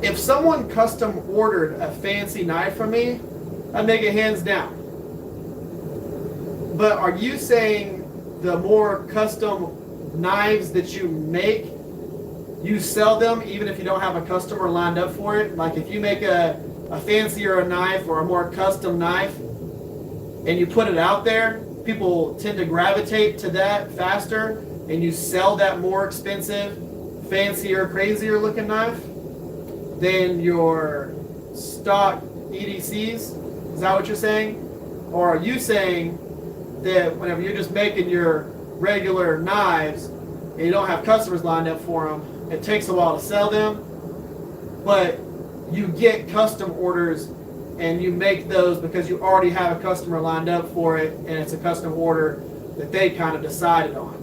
Speaker 1: If someone custom ordered a fancy knife from me, I'd make it hands down. But are you saying the more custom knives that you make, you sell them even if you don't have a customer lined up for it? Like if you make a fancier knife or a more custom knife and you put it out there, people tend to gravitate to that faster, and you sell that more expensive, fancier, crazier looking knife than your stock EDCs. Is that what you're saying? Or are you saying that whenever you're just making your regular knives and you don't have customers lined up for them, it takes a while to sell them, but you get custom orders and you make those because you already have a customer lined up for it, and it's a custom order that they kind of decided on?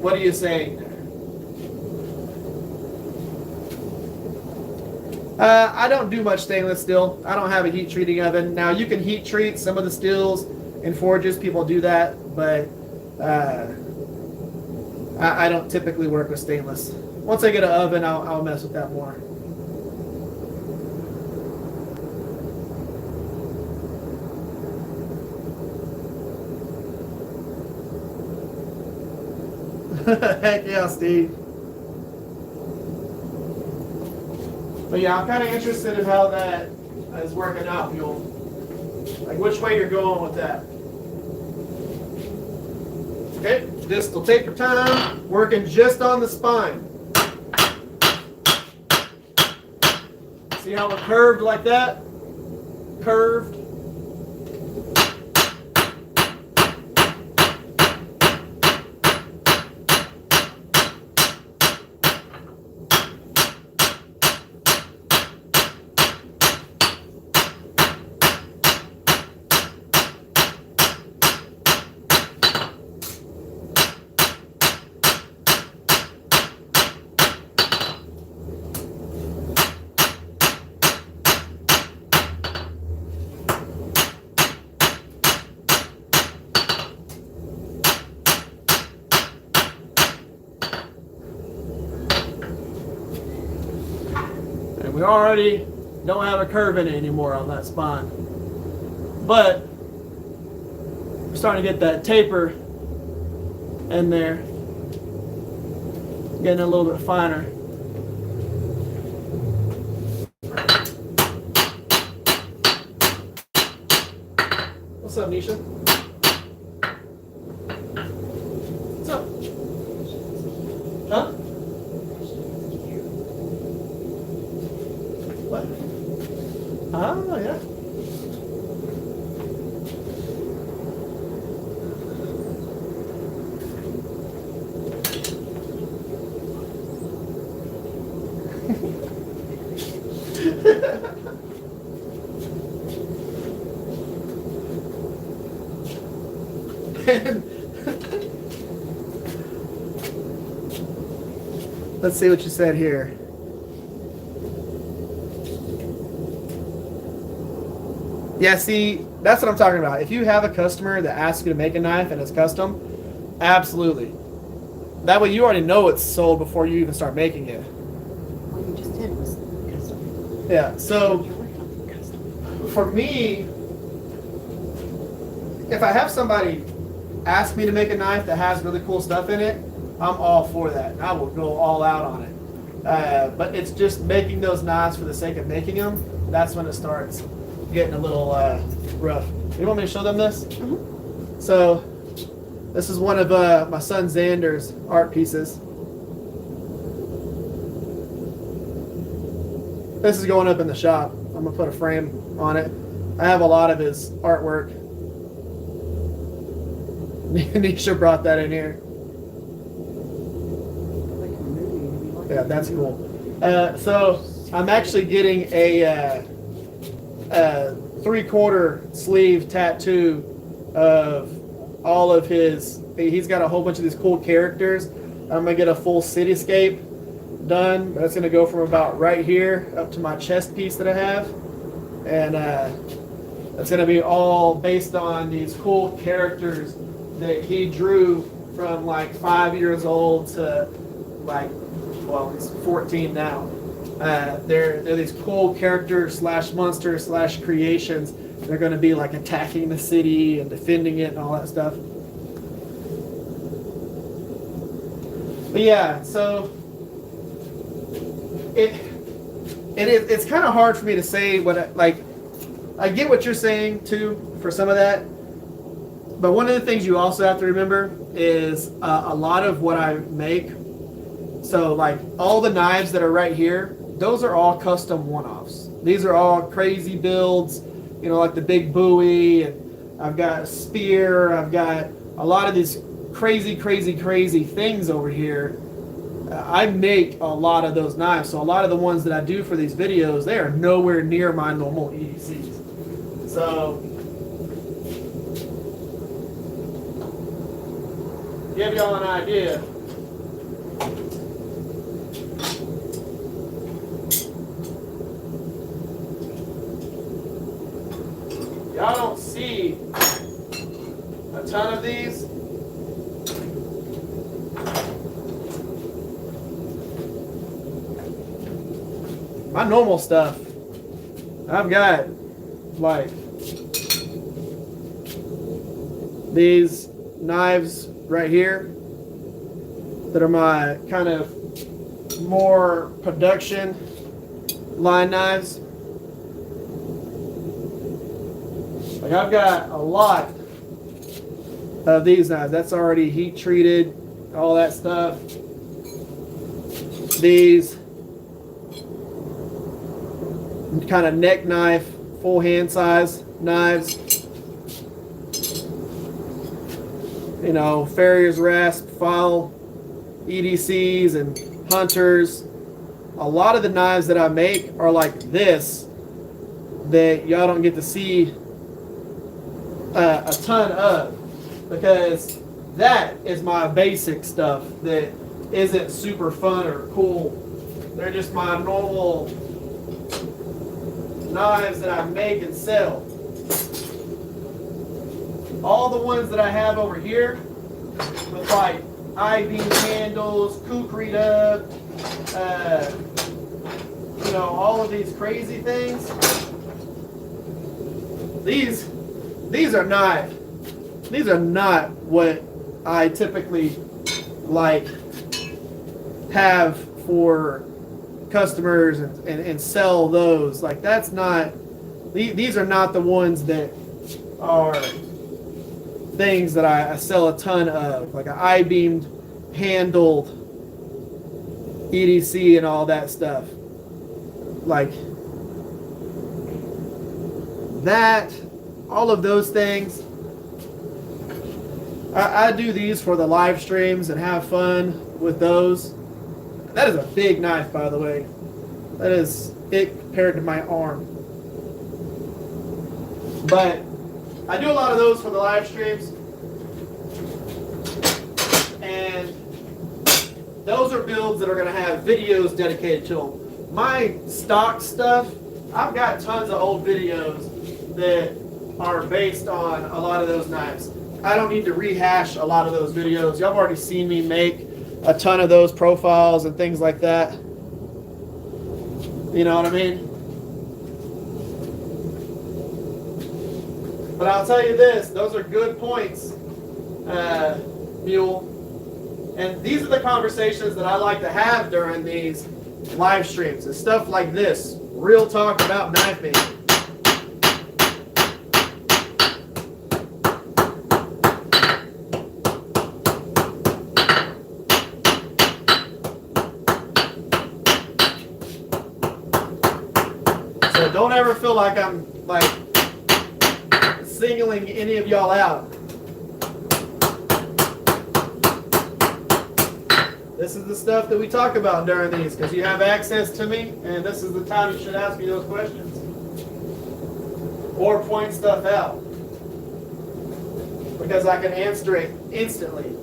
Speaker 1: What are you saying there? I don't do much stainless steel. I don't have a heat treating oven. Now you can heat treat some of the steels in forges. People do that, but I don't typically work with stainless. Once I get an oven, I'll mess with that more. Heck yeah, Steve. But yeah, I'm kind of interested in how that is working out, like which way you're going with that. Okay, distal taper time, working just on the spine. See how we're curved like that? Curved. We already don't have a curve in it anymore on that spine. But we're starting to get that taper in there. Getting a little bit finer. What's up, Nisha? What's up? Huh? What? Oh, yeah. Let's see what you said here. Yeah, see, that's what I'm talking about. If you have a customer that asks you to make a knife and it's custom, absolutely. That way you already know it's sold before you even start making it.
Speaker 2: What you just did was custom.
Speaker 1: Yeah, so
Speaker 2: You're working on custom.
Speaker 1: for me, if I have somebody ask me to make a knife that has really cool stuff in it, I'm all for that. I will go all out on it. But it's just making those knives for the sake of making them. That's when it starts getting a little rough. You want me to show them this?
Speaker 2: Mhm.
Speaker 1: So this is one of my son Xander's art pieces. This is going up in the shop. I'm gonna put a frame on it. I have a lot of his artwork. Nisha brought that in here. Yeah, that's cool. So I'm actually getting a 3/4 sleeve tattoo of all of his. He's got a whole bunch of these cool characters. I'm gonna get a full cityscape done. That's gonna go from about right here up to my chest piece that I have, and that's gonna be all based on these cool characters that he drew from like 5 years old to like, well, he's 14 now. They're these cool characters / monsters / creations. They're going to be like attacking the city and defending it and all that stuff. But yeah, so it's kind of hard for me to say what I get what you're saying too for some of that. But one of the things you also have to remember is a lot of what I make. So like all the knives that are right here, those are all custom one-offs. These are all crazy builds, you know, like the big buoy, and I've got a spear, I've got a lot of these crazy things over here. I make a lot of those knives. So a lot of the ones that I do for these videos, they are nowhere near my normal EDCs. So give y'all an idea. Y'all don't see a ton of these. My normal stuff, I've got like these knives right here that are my kind of more production line knives. Like I've got a lot of these knives. That's already heat treated, all that stuff. These kind of neck knife, full hand size knives. You know, farrier's rasp, file EDCs and hunters. A lot of the knives that I make are like this that y'all don't get to see a ton of, because that is my basic stuff that isn't super fun or cool. They're just my normal knives that I make and sell. All the ones that I have over here with like I-beam handles, kukri-up, you know, all of these crazy things. These are not what I typically like have for customers and sell those. Like that's not, these are not the ones that are things that I sell a ton of, like an I-beamed handled EDC and all that stuff. Like that, all of those things. I do these for the live streams and have fun with those. That is a big knife, by the way. That is it compared to my arm. But I do a lot of those for the live streams. And those are builds that are going to have videos dedicated to them. My stock stuff, I've got tons of old videos that are based on a lot of those knives. I don't need to rehash a lot of those videos. Y'all have already seen me make a ton of those profiles and things like that. You know what I mean? But I'll tell you this, those are good points, Mule. And these are the conversations that I like to have during these live streams and stuff like this. Real talk about knife making. like I'm like singling any of y'all out. This is the stuff that we talk about during these, because you have access to me, and this is the time you should ask me those questions. Or point stuff out. Because I can answer it instantly.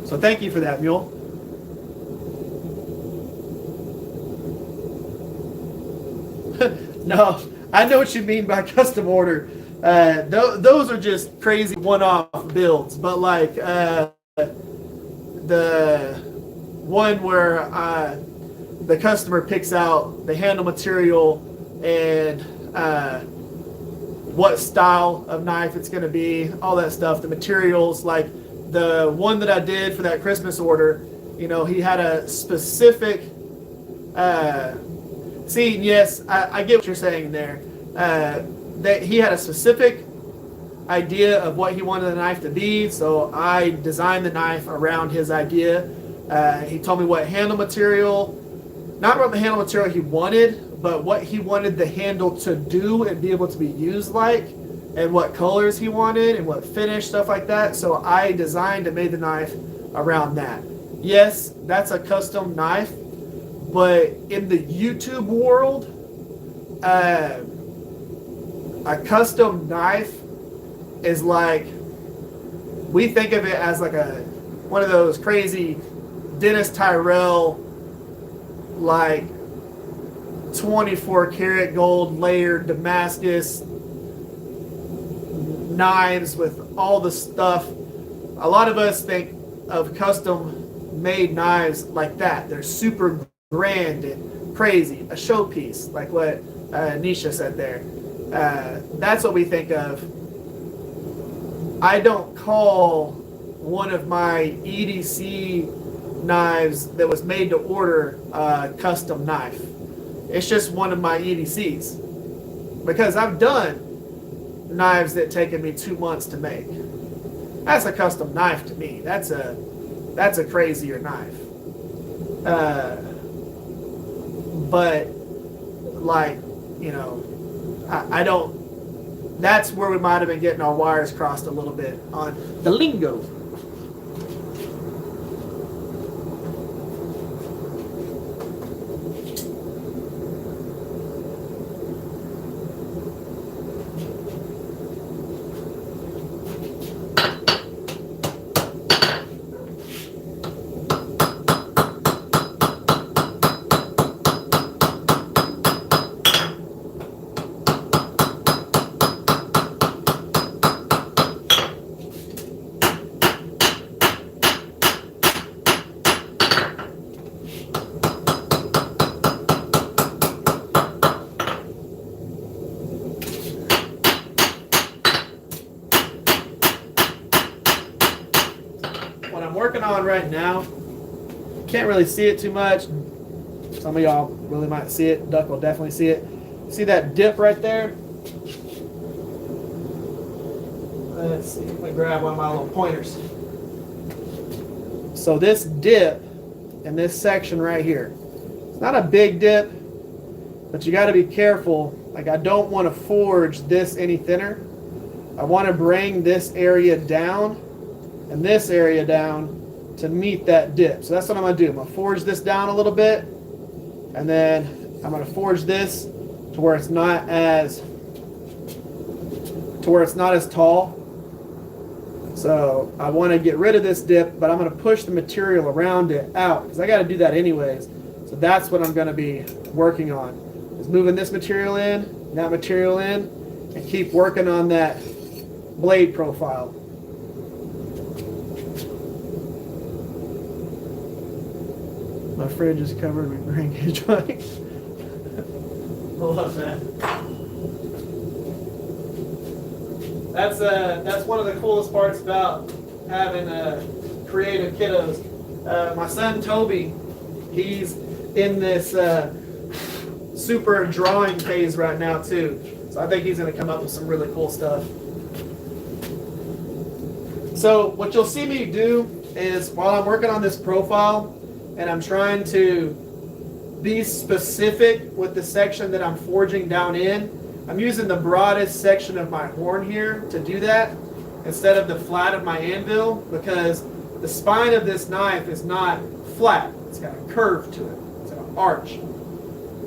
Speaker 1: So thank you for that, Mule. No, I know what you mean by custom order. Those are just crazy one-off builds, but like the one where the customer picks out the handle material and what style of knife it's going to be, all that stuff, the materials, like the one that I did for that Christmas order, you know, he had a specific see, yes, I get what you're saying there. That he had a specific idea of what he wanted the knife to be, so I designed the knife around his idea. He told me what handle material, not what the handle material he wanted, but what he wanted the handle to do and be able to be used like, and what colors he wanted, and what finish, stuff like that. So I designed and made the knife around that. Yes, that's a custom knife, but in the YouTube world, a custom knife is like, we think of it as like one of those crazy Dennis Tyrell, like 24 karat gold layered Damascus knives with all the stuff. A lot of us think of custom made knives like that. They're super grand and crazy, a showpiece, like what Nisha said there. That's what we think of. I don't call one of my EDC knives that was made to order a custom knife. It's just one of my EDCs, because I've done knives that taken me 2 months to make. That's a custom knife to me. That's a crazier knife. But like, you know, I don't. That's where we might have been getting our wires crossed a little bit on the lingo. Working on right now, can't really see it too much. Some of y'all really might see it. Duck will definitely see it. See that dip right there? Let's see if we grab one of my little pointers. So this dip in this section right here, it's not a big dip, but you got to be careful. Like, I don't want to forge this any thinner. I want to bring this area down and this area down to meet that dip. So that's what I'm going to do. I'm going to forge this down a little bit, and then I'm going to forge this to where it's not as tall. So I want to get rid of this dip, but I'm going to push the material around it out, because I got to do that anyways. So that's what I'm going to be working on, is moving this material in, and that material in, and keep working on that blade profile. My fridge is covered with grain cage joints. I love that. That's one of the coolest parts about having creative kiddos. My son Toby, he's in this super drawing phase right now too. So I think he's going to come up with some really cool stuff. So what you'll see me do is, while I'm working on this profile and I'm trying to be specific with the section that I'm forging down in, I'm using the broadest section of my horn here to do that instead of the flat of my anvil, because the spine of this knife is not flat. It's got a curve to it. It's got an arch.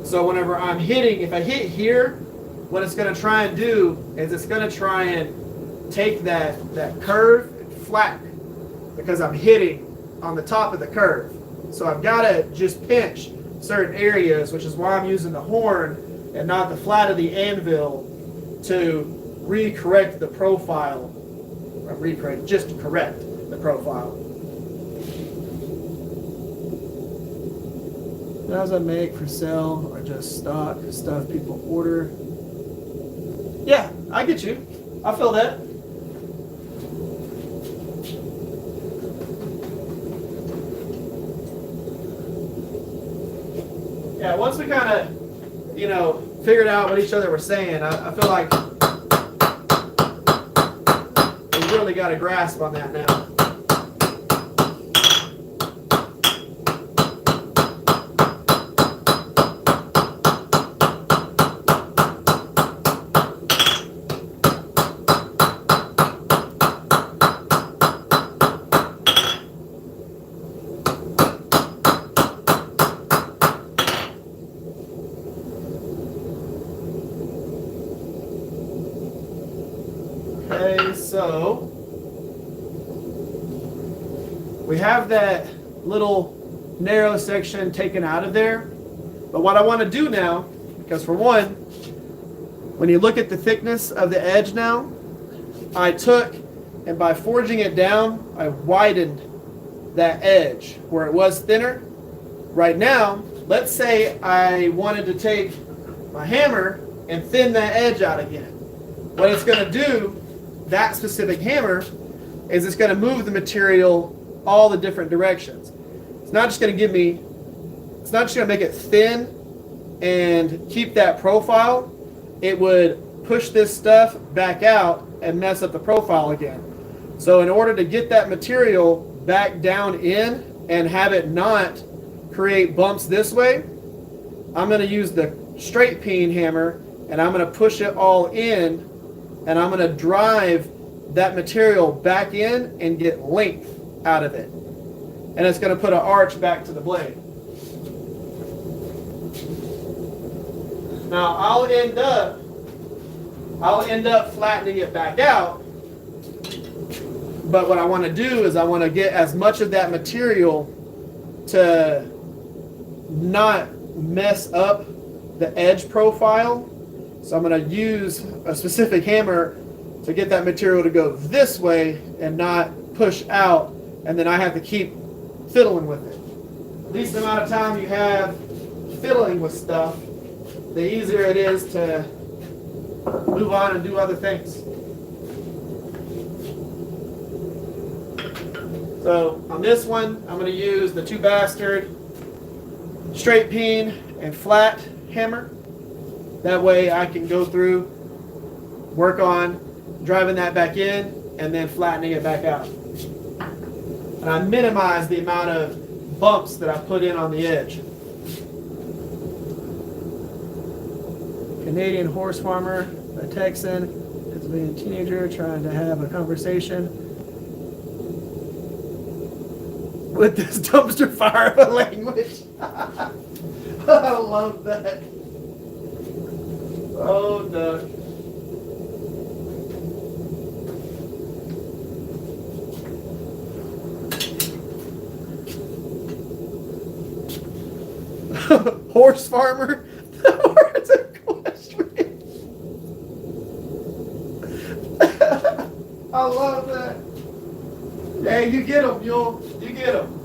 Speaker 1: So whenever I'm hitting, if I hit here, what it's going to try and do is it's going to try and take that curve and flatten it, because I'm hitting on the top of the curve. So I've got to just pinch certain areas, which is why I'm using the horn and not the flat of the anvil to re-correct the profile, or re-correct, just to correct the profile. Does I make for sale or just stock stuff people order? Yeah, I get you. I feel that. Yeah, once we kind of, figured out what each other were saying, I feel like we really got a grasp on that now. Okay, so we have that little narrow section taken out of there. But what I want to do now, because for one, when you look at the thickness of the edge now, I took, and by forging it down, I widened that edge where it was thinner. Right now, let's say I wanted to take my hammer and thin that edge out again. What it's going to do, that specific hammer, is it's going to move the material all the different directions. It's not just going to make it thin and keep that profile. It would push this stuff back out and mess up the profile again. So in order to get that material back down in and have it not create bumps this way, I'm going to use the straight peen hammer and I'm going to push it all in, and I'm going to drive that material back in and get length out of it. And it's going to put an arch back to the blade. Now I'll end up flattening it back out. But what I want to do is I want to get as much of that material to not mess up the edge profile. So I'm going to use a specific hammer to get that material to go this way and not push out, and then I have to keep fiddling with it. The least amount of time you have fiddling with stuff, the easier it is to move on and do other things. So on this one, I'm going to use the 2-bastard straight peen and flat hammer. That way I can go through, work on driving that back in, and then flattening it back out. And I minimize the amount of bumps that I put in on the edge. Canadian horse farmer, a Texan, Pennsylvania teenager trying to have a conversation with this dumpster fire of a language. I love that. Oh, Doug. Horse farmer? That's a question. I love that. Hey, you get him, Mule. You get him.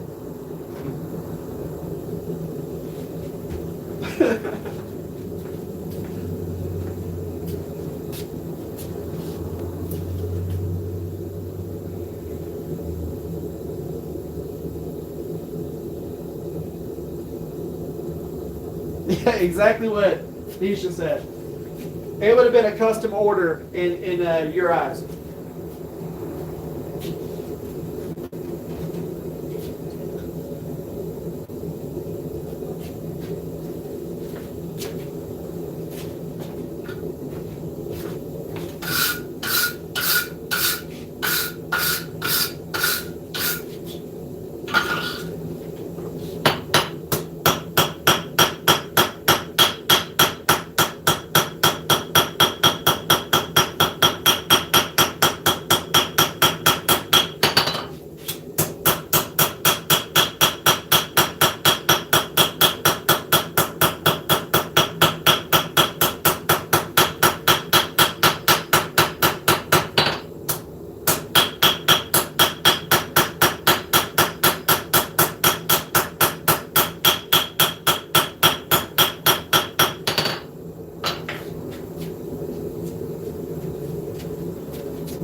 Speaker 1: Yeah, exactly what Nisha said. It would have been a custom order in your eyes.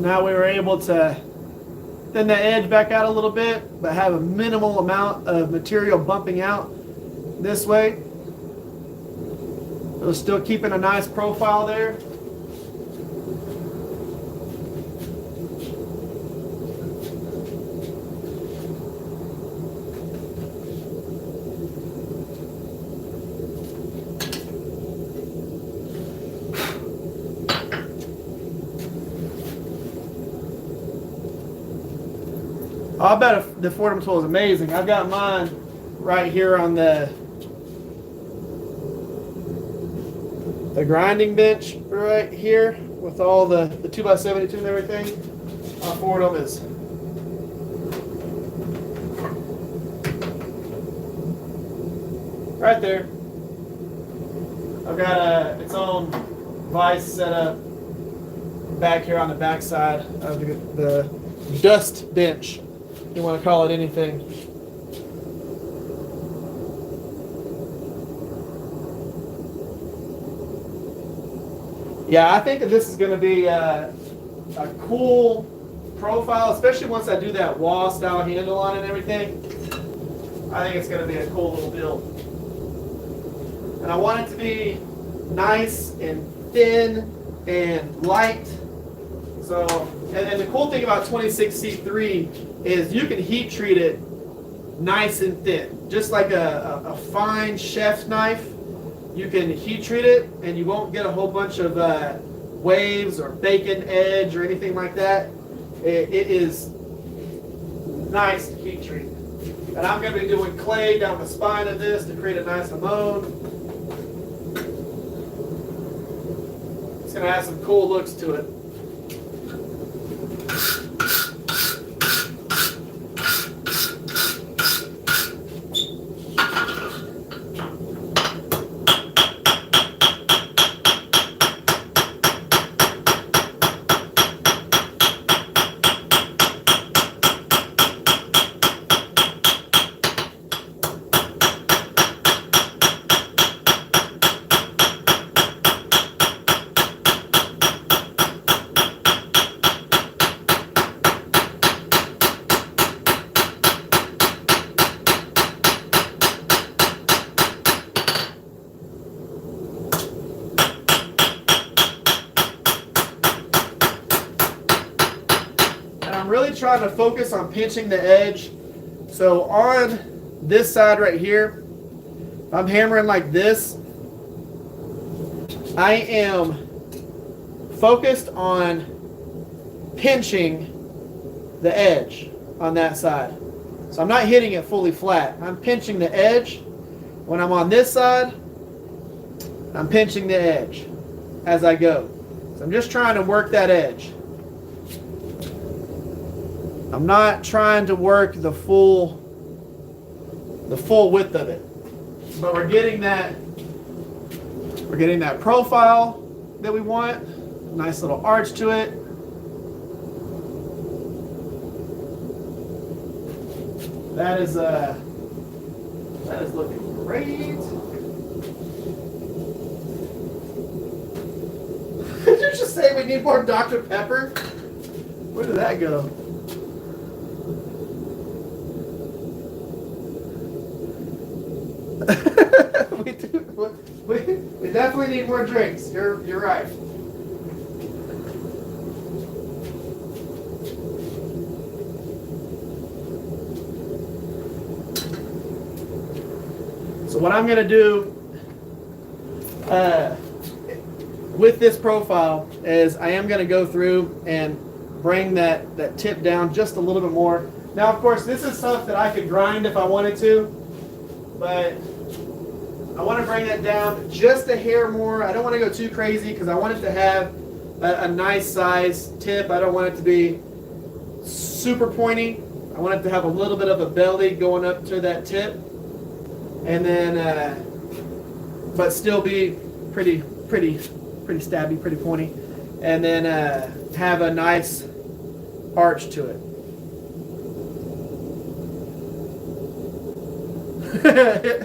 Speaker 1: Now we were able to thin the edge back out a little bit, but have a minimal amount of material bumping out this way. It was still keeping a nice profile there. Oh, I bet the Fordham tool is amazing. I've got mine right here on the grinding bench right here with all the 2x72 and everything. Fordham is right there. I've got its own vise set up back here on the back side of the dust bench. You want to call it anything. Yeah, I think that this is going to be a cool profile, especially once I do that wall style handle on it and everything. I think it's going to be a cool little build. And I want it to be nice and thin and light. So, and the cool thing about 26C3 is you can heat treat it nice and thin. Just like a fine chef's knife, you can heat treat it and you won't get a whole bunch of waves or bacon edge or anything like that. It is nice to heat treat. And I'm going to be doing clay down the spine of this to create a nice amode. It's going to have some cool looks to it. Really trying to focus on pinching the edge. So on this side right here, I'm hammering like this. I am focused on pinching the edge on that side. So I'm not hitting it fully flat. I'm pinching the edge. When I'm on this side, I'm pinching the edge as I go. So I'm just trying to work that edge. I'm not trying to work the full width of it, but we're getting that profile that we want. Nice little arch to it. That is looking great. Did you just say we need more Dr. Pepper? Where did that go? we definitely need more drinks. You're right. So what I'm going to do with this profile is I am going to go through and bring that tip down just a little bit more. Now, of course, this is stuff that I could grind if I wanted to, but I want to bring that down just a hair more. I don't want to go too crazy because I want it to have a nice size tip. I don't want it to be super pointy. I want it to have a little bit of a belly going up to that tip, and then, but still be pretty stabby, pretty pointy, and then have a nice arch to it.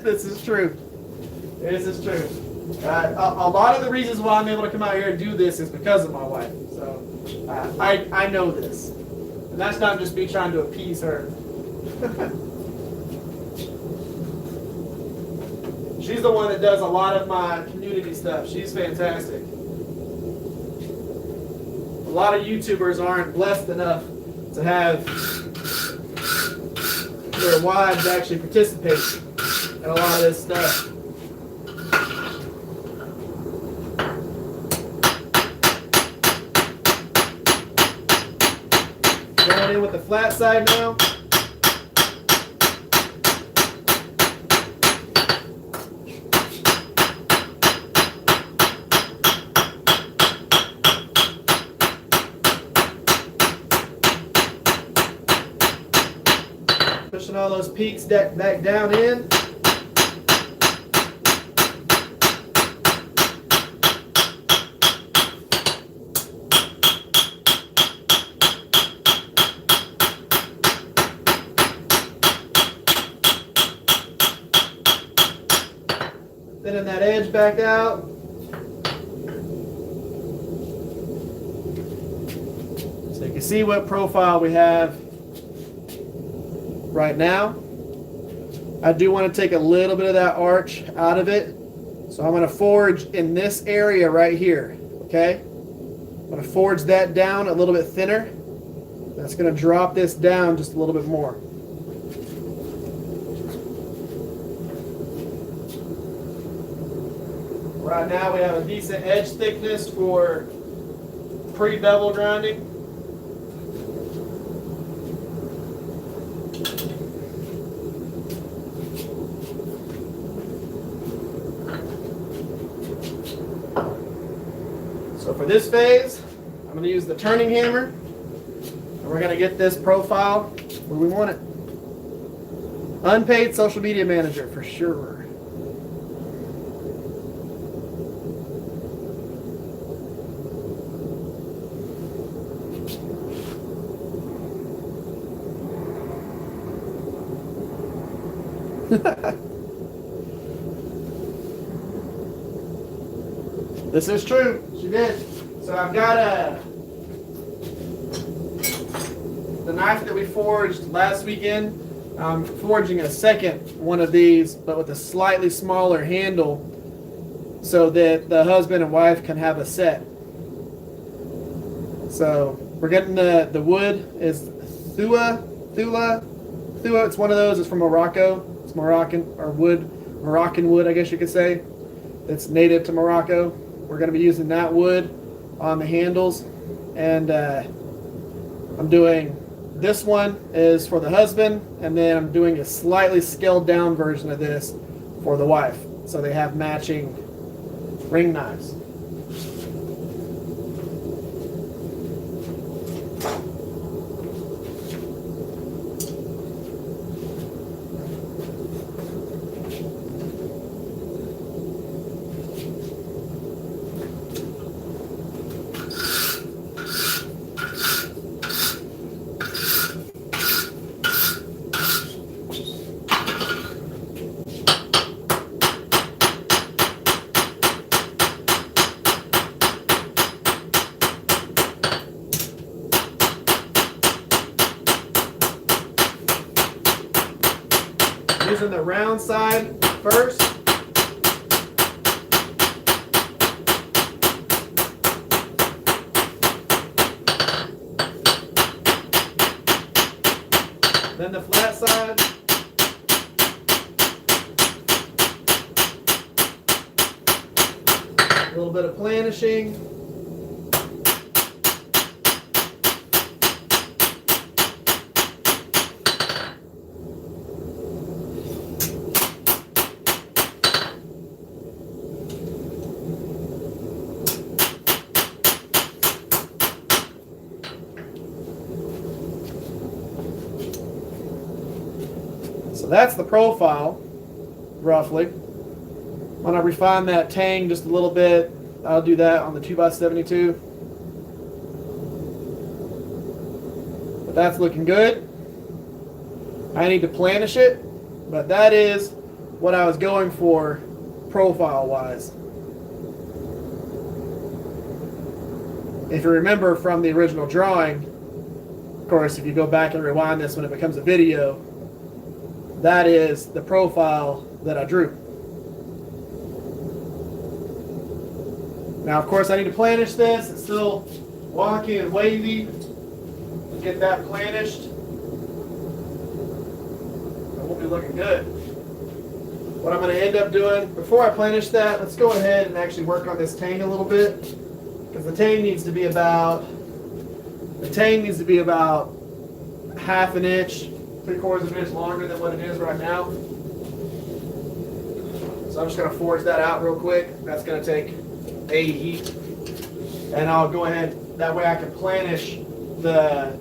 Speaker 1: This is true. This is true. A lot of the reasons why I'm able to come out here and do this is because of my wife. So I know this. And that's not just me trying to appease her. She's the one that does a lot of my community stuff. She's fantastic. A lot of YouTubers aren't blessed enough to have their wives actually participate in a lot of this stuff. Going in with the flat side now. Pushing all those peaks back down in. Thinning that edge back out. So you can see what profile we have right now. I do want to take a little bit of that arch out of it. So I'm going to forge in this area right here. Okay? I'm going to forge that down a little bit thinner. That's going to drop this down just a little bit more. Right now we have a decent edge thickness for pre-bevel grinding. So for this phase, I'm going to use the turning hammer, and we're going to get this profile where we want it. Unpaid social media manager for sure. This is true. She did. So I've got the knife that we forged last weekend. I'm forging a second one of these, but with a slightly smaller handle, so that the husband and wife can have a set. So we're getting the wood is Thua. It's one of those. It's from Morocco. It's Moroccan wood, I guess you could say. It's native to Morocco. We're going to be using that wood on the handles, and I'm doing this one is for the husband, and then I'm doing a slightly scaled down version of this for the wife, so they have matching ring knives. Using the round side first. Then the flat side. A little bit of planishing. So that's the profile, roughly. When I refine that tang just a little bit, I'll do that on the 2x72. But that's looking good. I need to planish it, but that is what I was going for profile-wise. If you remember from the original drawing, of course, if you go back and rewind this when it becomes a video, that is the profile that I drew. Now, of course, I need to planish this. It's still wonky and wavy. Get that planished. It won't be looking good. What I'm going to end up doing, before I planish that, let's go ahead and actually work on this tang a little bit. Because the tang needs to be about half an inch, 3/4 of an inch longer than what it is right now. So I'm just going to forge that out real quick. That's going to take a heat. And I'll go ahead, that way I can planish the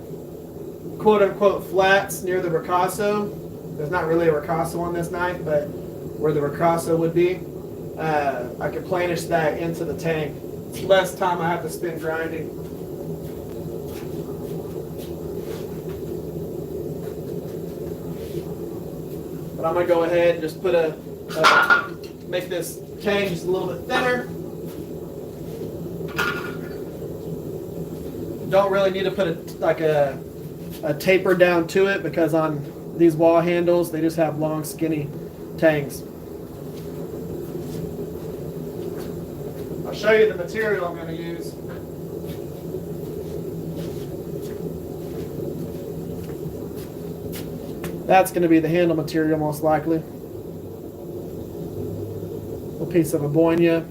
Speaker 1: quote-unquote flats near the ricasso. There's not really a ricasso on this knife, but where the ricasso would be, I can planish that into the tang. It's less time I have to spend grinding. But I'm going to go ahead and just put make this tang just a little bit thinner. Don't really need to put a taper down to it, because on these wall handles they just have long skinny tangs. I'll show you the material I'm going to use. That's going to be the handle material most likely. A piece of abonia,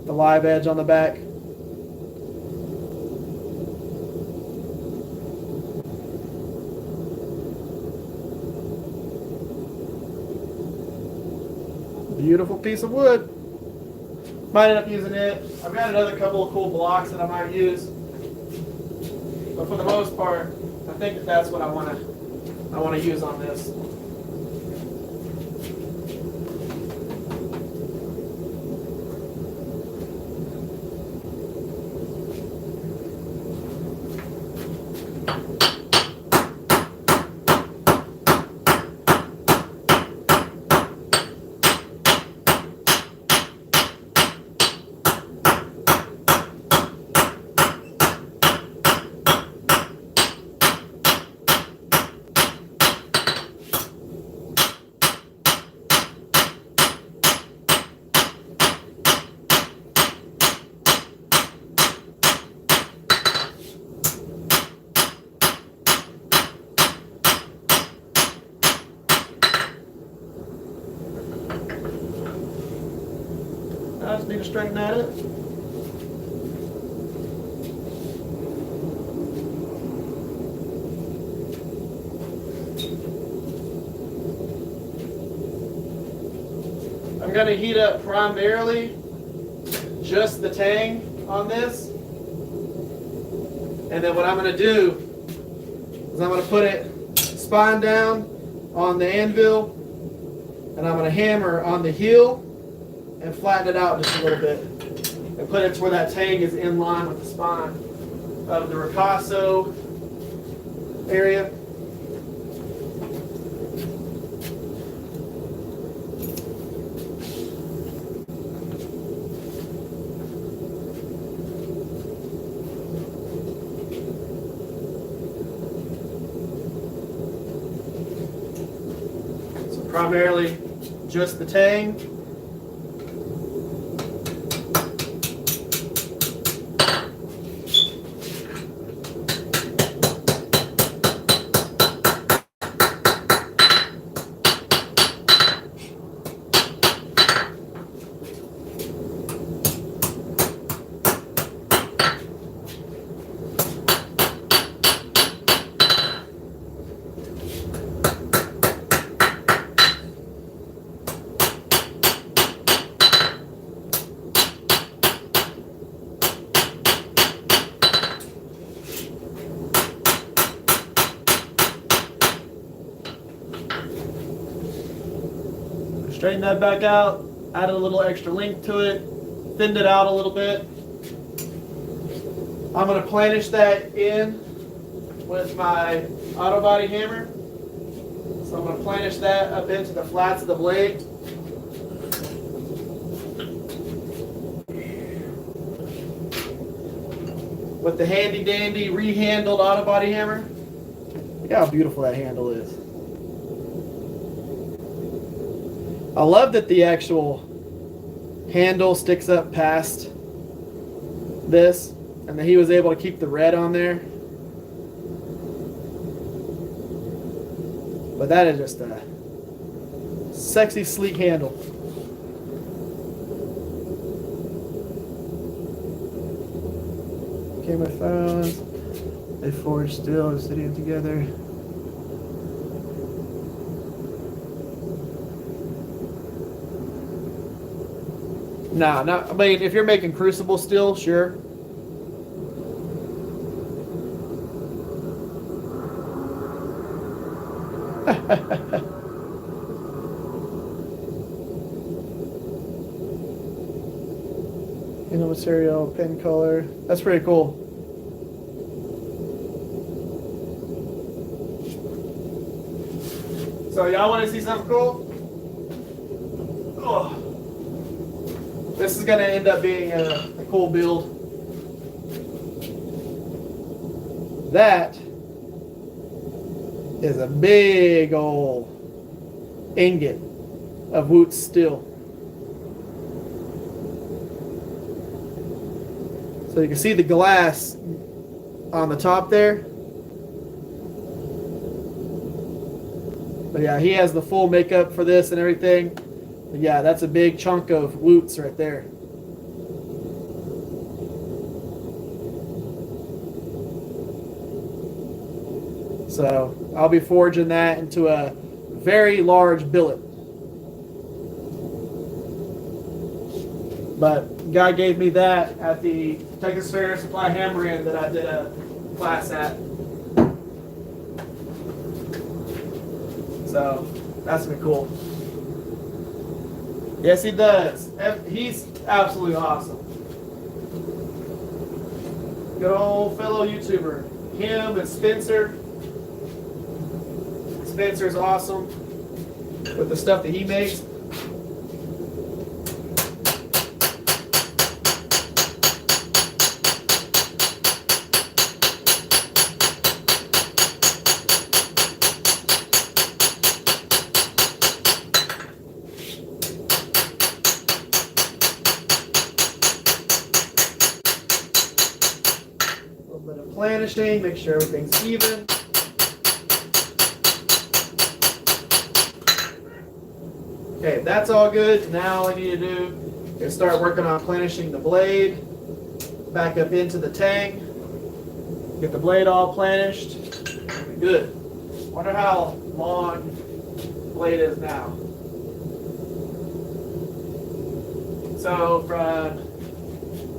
Speaker 1: the live edge on the back. Beautiful piece of wood. Might end up using it. I've got another couple of cool blocks that I might use, but for the most part, I think that's what I want to use on this. I just need to straighten that up. I'm going to heat up primarily just the tang on this. And then what I'm going to do is I'm going to put it spine down on the anvil, and I'm going to hammer on the heel and flatten it out just a little bit and put it to where that tang is in line with the spine of the ricasso area. So primarily just the tang. Straighten that back out, added a little extra length to it, thinned it out a little bit. I'm going to planish that in with my auto body hammer. So I'm going to planish that up into the flats of the blade. with the handy dandy rehandled auto body hammer. Look how beautiful that handle is. I love that the actual handle sticks up past this, and that he was able to keep the red on there. But that is just a sexy, sleek handle. Okay, my phones. They forged still, sitting together. Nah, not. I mean, if you're making crucible steel, sure. You know, material, pin color. That's pretty cool. So y'all want to see something cool? Oh. This is going to end up being a cool build. That is a big old ingot of Wootz steel. So you can see the glass on the top there. But yeah, he has the full makeup for this and everything. But yeah, that's a big chunk of Wootz right there. So I'll be forging that into a very large billet. But guy gave me that at the Texas Fair Supply Hammer-In that I did a class at. So that's been cool. Yes, he does. He's absolutely awesome. Good old fellow YouTuber. Him and Spencer. Spencer's awesome with the stuff that he makes. Planishing, make sure everything's even. Okay, that's all good. Now all I need to do is start working on planishing the blade back up into the tang. Get the blade all planished. Good. Wonder how long the blade is now. So from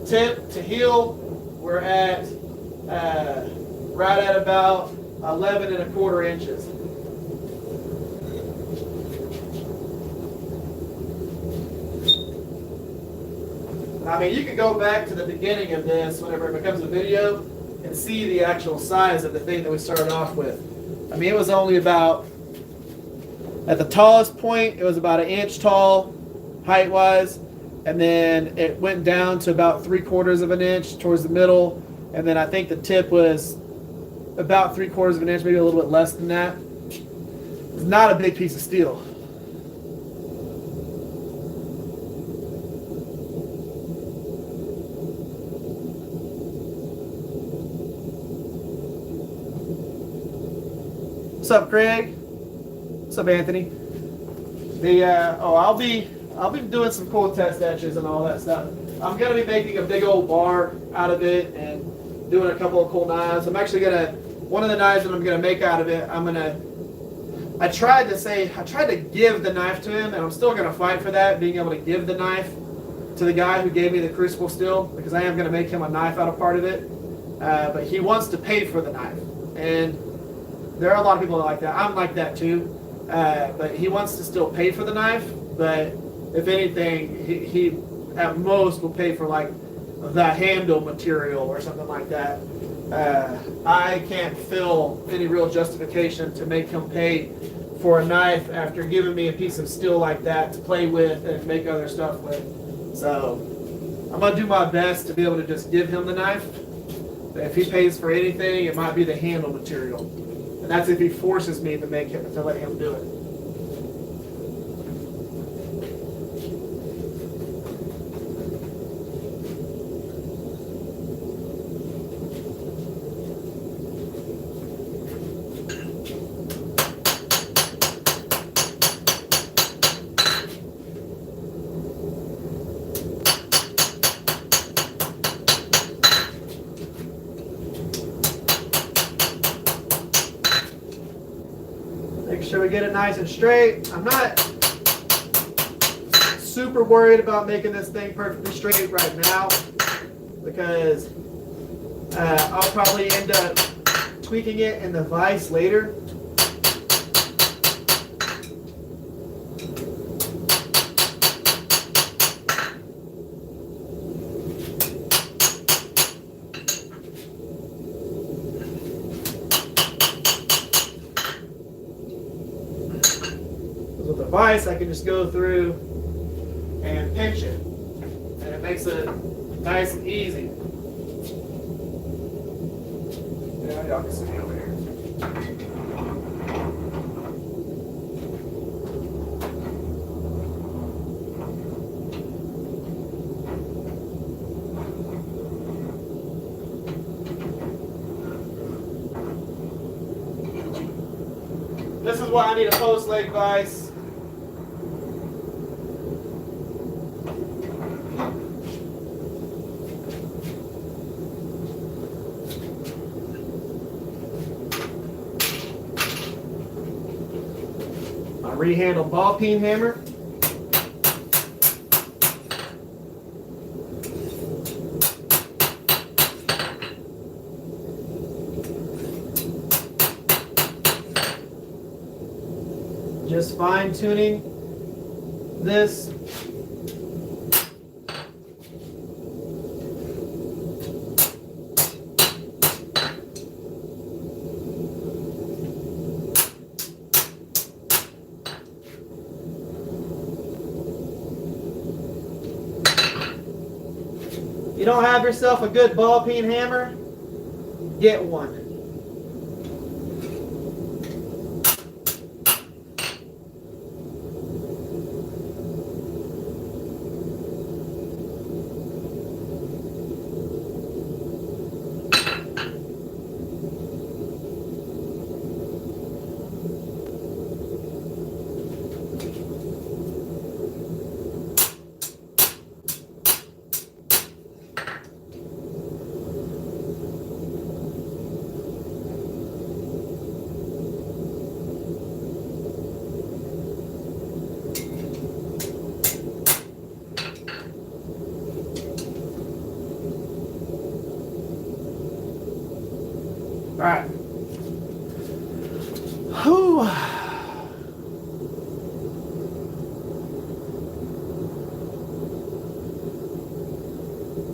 Speaker 1: tip to heel, we're at right at about 11 1/4 inches. I mean, you can go back to the beginning of this whenever it becomes a video and see the actual size of the thing that we started off with. I mean, it was only about, at the tallest point, it was about 1 inch tall, height-wise, and then it went down to about 3/4 inch towards the middle. And then I think the tip was about 3/4 inch, maybe a little bit less than that. It's not a big piece of steel. What's up, Craig? What's up, Anthony? I'll be doing some cool test etches and all that stuff. I'm gonna be making a big old bar out of it and doing a couple of cool knives. I'm actually one of the knives that I'm gonna make out of it, I tried to give the knife to him, and I'm still gonna fight for that, being able to give the knife to the guy who gave me the crucible steel, because I am gonna make him a knife out of part of it. But he wants to pay for the knife, and there are a lot of people that like that. I'm like that too. But he wants to still pay for the knife, but if anything, he at most will pay for like the handle material or something like that. I can't feel any real justification to make him pay for a knife after giving me a piece of steel like that to play with and make other stuff with. So I'm gonna do my best to be able to just give him the knife, If he pays for anything, it might be the handle material. And that's if he forces me to let him do it. Make sure we get it nice and straight. I'm not super worried about making this thing perfectly straight right now because I'll probably end up tweaking it in the vise later. With the vise, I can just go through and pinch it, and it makes it nice and easy. Yeah, y'all can see me over here. This is why I need a post leg vise. My rehandle ball peen hammer. Just fine tuning this. You don't have yourself a good ball peen hammer? Get one. All right. Whew.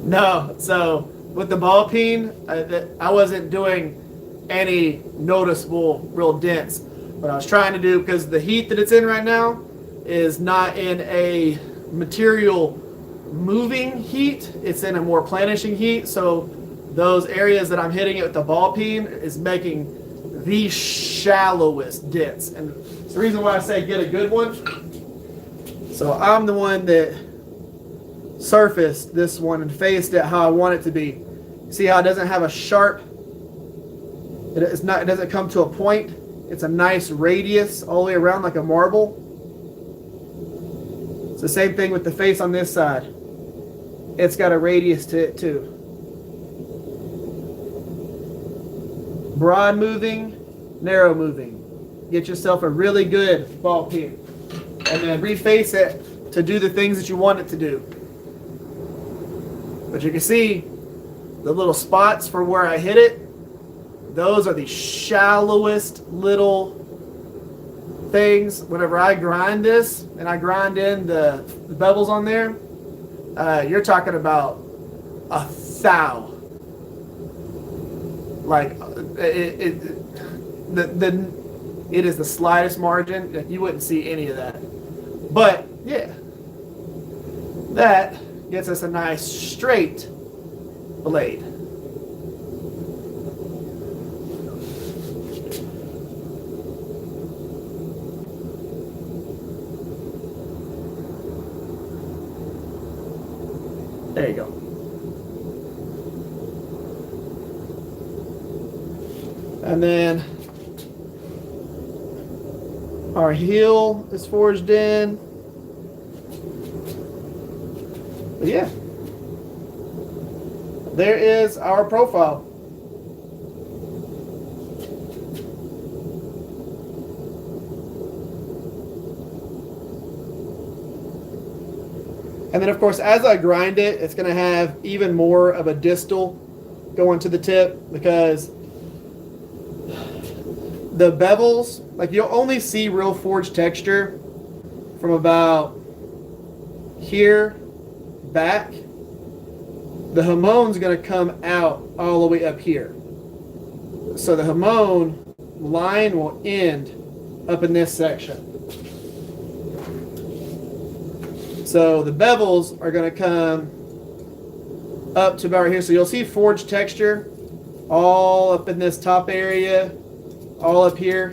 Speaker 1: No, so with the ball peen, I wasn't doing any noticeable real dents. What I was trying to do, because the heat that it's in right now is not in a material moving heat, it's in a more planishing heat. So those areas that I'm hitting it with the ball peen is making the shallowest dents. And it's the reason why I say get a good one. So I'm the one that surfaced this one and faced it how I want it to be. See how it doesn't have a sharp, it doesn't come to a point. It's a nice radius all the way around like a marble. It's the same thing with the face on this side. It's got a radius to it too. Broad moving, narrow moving. Get yourself a really good ball peen. And then reface it to do the things that you want it to do. But you can see the little spots for where I hit it. Those are the shallowest little things. Whenever I grind this and I grind in the bevels on there, you're talking about a thou. Like it is the slightest margin. You wouldn't see any of that. But yeah, that gets us a nice straight blade. And then our heel is forged in. But yeah, there is our profile. And then of course, as I grind it, it's going to have even more of a distal going to the tip, because the bevels, like you'll only see real forged texture from about here back. The hamon's going to come out all the way up here. So the hamon line will end up in this section. So the bevels are going to come up to about here. So you'll see forged texture all up in this top area, all up here.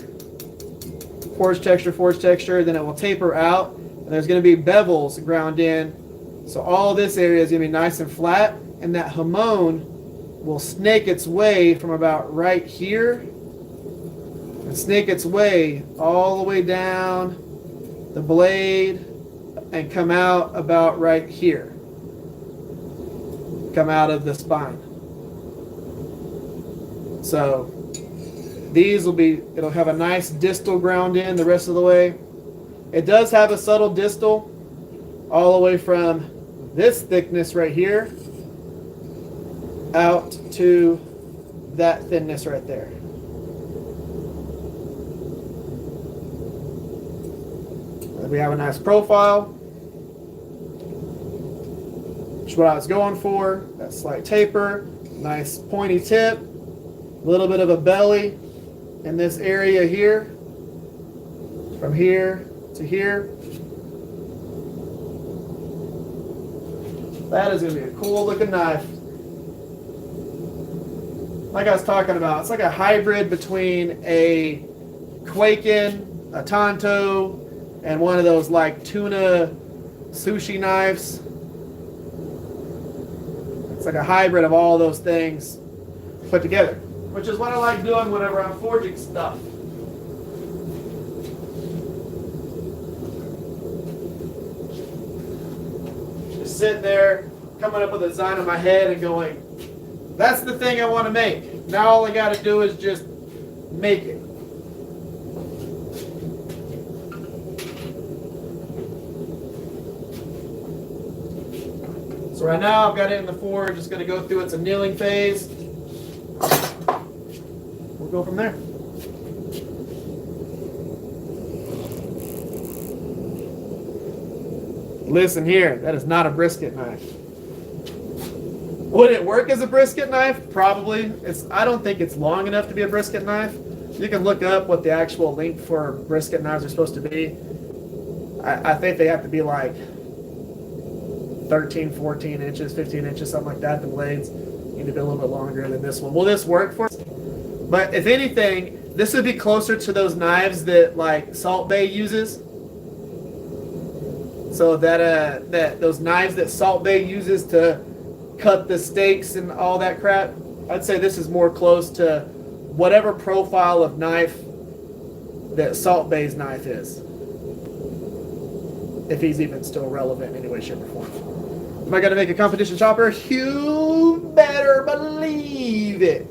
Speaker 1: Forged texture, then it will taper out. And there's going to be bevels ground in. So all this area is going to be nice and flat. And that hamon will snake its way from about right here and snake its way all the way down the blade and come out about right here. Come out of the spine. So these will be, it'll have a nice distal ground in the rest of the way. It does have a subtle distal all the way from this thickness right here out to that thinness right there. We have a nice profile, which is what I was going for. That slight taper, nice pointy tip, a little bit of a belly in this area here, from here to here. That is going to be a cool looking knife. Like I was talking about, it's like a hybrid between a Quaken, a Tonto, and one of those like tuna sushi knives. It's like a hybrid of all those things put together, which is what I like doing whenever I'm forging stuff. Just sitting there, coming up with a design in my head and going, that's the thing I want to make. Now all I got to do is just make it. So right now I've got it in the forge. Just going to go through its annealing phase. We'll go from there. Listen here, that is not a brisket knife. Would it work as a brisket knife? Probably. I don't think it's long enough to be a brisket knife. You can look up what the actual length for brisket knives are supposed to be. I think they have to be like 13, 14 inches, 15 inches, something like that. The blades need to be a little bit longer than this one. Will this work for us? But if anything, this would be closer to those knives that like Salt Bae uses. So that those knives that Salt Bae uses to cut the steaks and all that crap, I'd say this is more close to whatever profile of knife that Salt Bae's knife is. If he's even still relevant in any way, shape, or form. Am I going to make a competition chopper? You better believe it.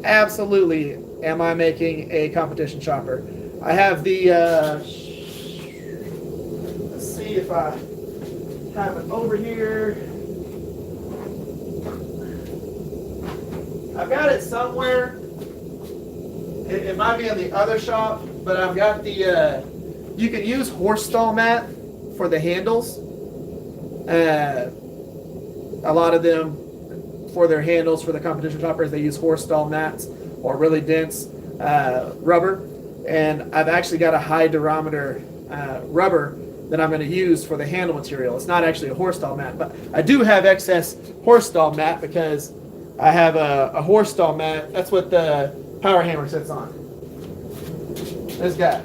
Speaker 1: Absolutely am I making a competition chopper. I have the, let's see if I have it over here. I've got it somewhere. It might be in the other shop, but I've got the, you can use horse stall mat for the handles. A lot of them, for their handles for the competition choppers, they use horse stall mats or really dense rubber. And I've actually got a high diameter rubber that I'm going to use for the handle material. It's not actually a horse stall mat, but I do have excess horse stall mat because I have a horse stall mat. That's what the power hammer sits on. This guy.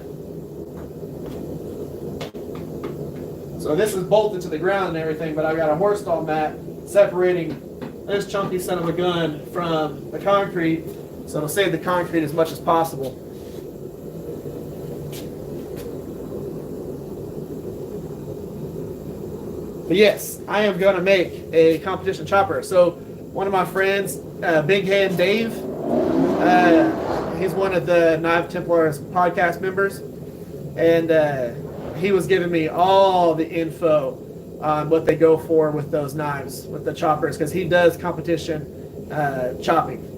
Speaker 1: So this is bolted to the ground and everything, but I've got a horse stall mat separating this chunky son of a gun from the concrete. So it'll save the concrete as much as possible. But yes, I am going to make a competition chopper. So one of my friends, Big Hand Dave, he's one of the Knife Templars podcast members, and he was giving me all the info on what they go for with those knives, with the choppers, because he does competition chopping.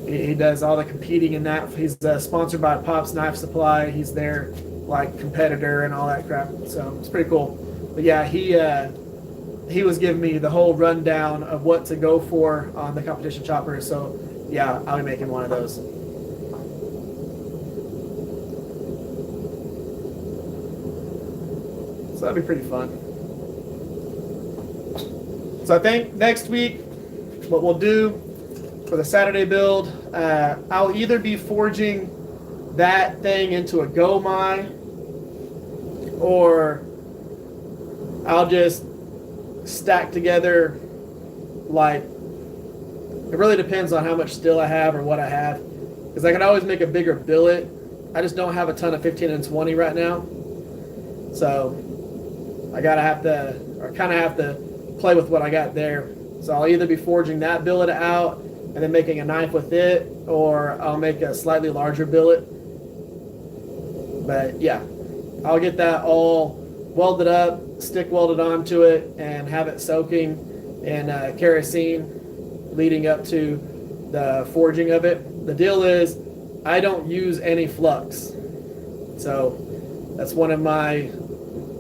Speaker 1: He does all the competing in that. He's sponsored by Pop's Knife Supply. He's their like competitor and all that crap. So it's pretty cool. But yeah, he was giving me the whole rundown of what to go for on the competition chopper. So yeah, I'll be making one of those. So that'd be pretty fun. So I think next week, what we'll do for the Saturday build, I'll either be forging that thing into a Gomai, or I'll just stack together, like, it really depends on how much steel I have or what I have, because I can always make a bigger billet. I just don't have a ton of 15 and 20 right now, so I kind of have to play with what I got there. So I'll either be forging that billet out and then making a knife with it, or I'll make a slightly larger billet. But yeah, I'll get that all welded up, stick welded onto it, and have it soaking in kerosene leading up to the forging of it. The deal is I don't use any flux, so that's one of my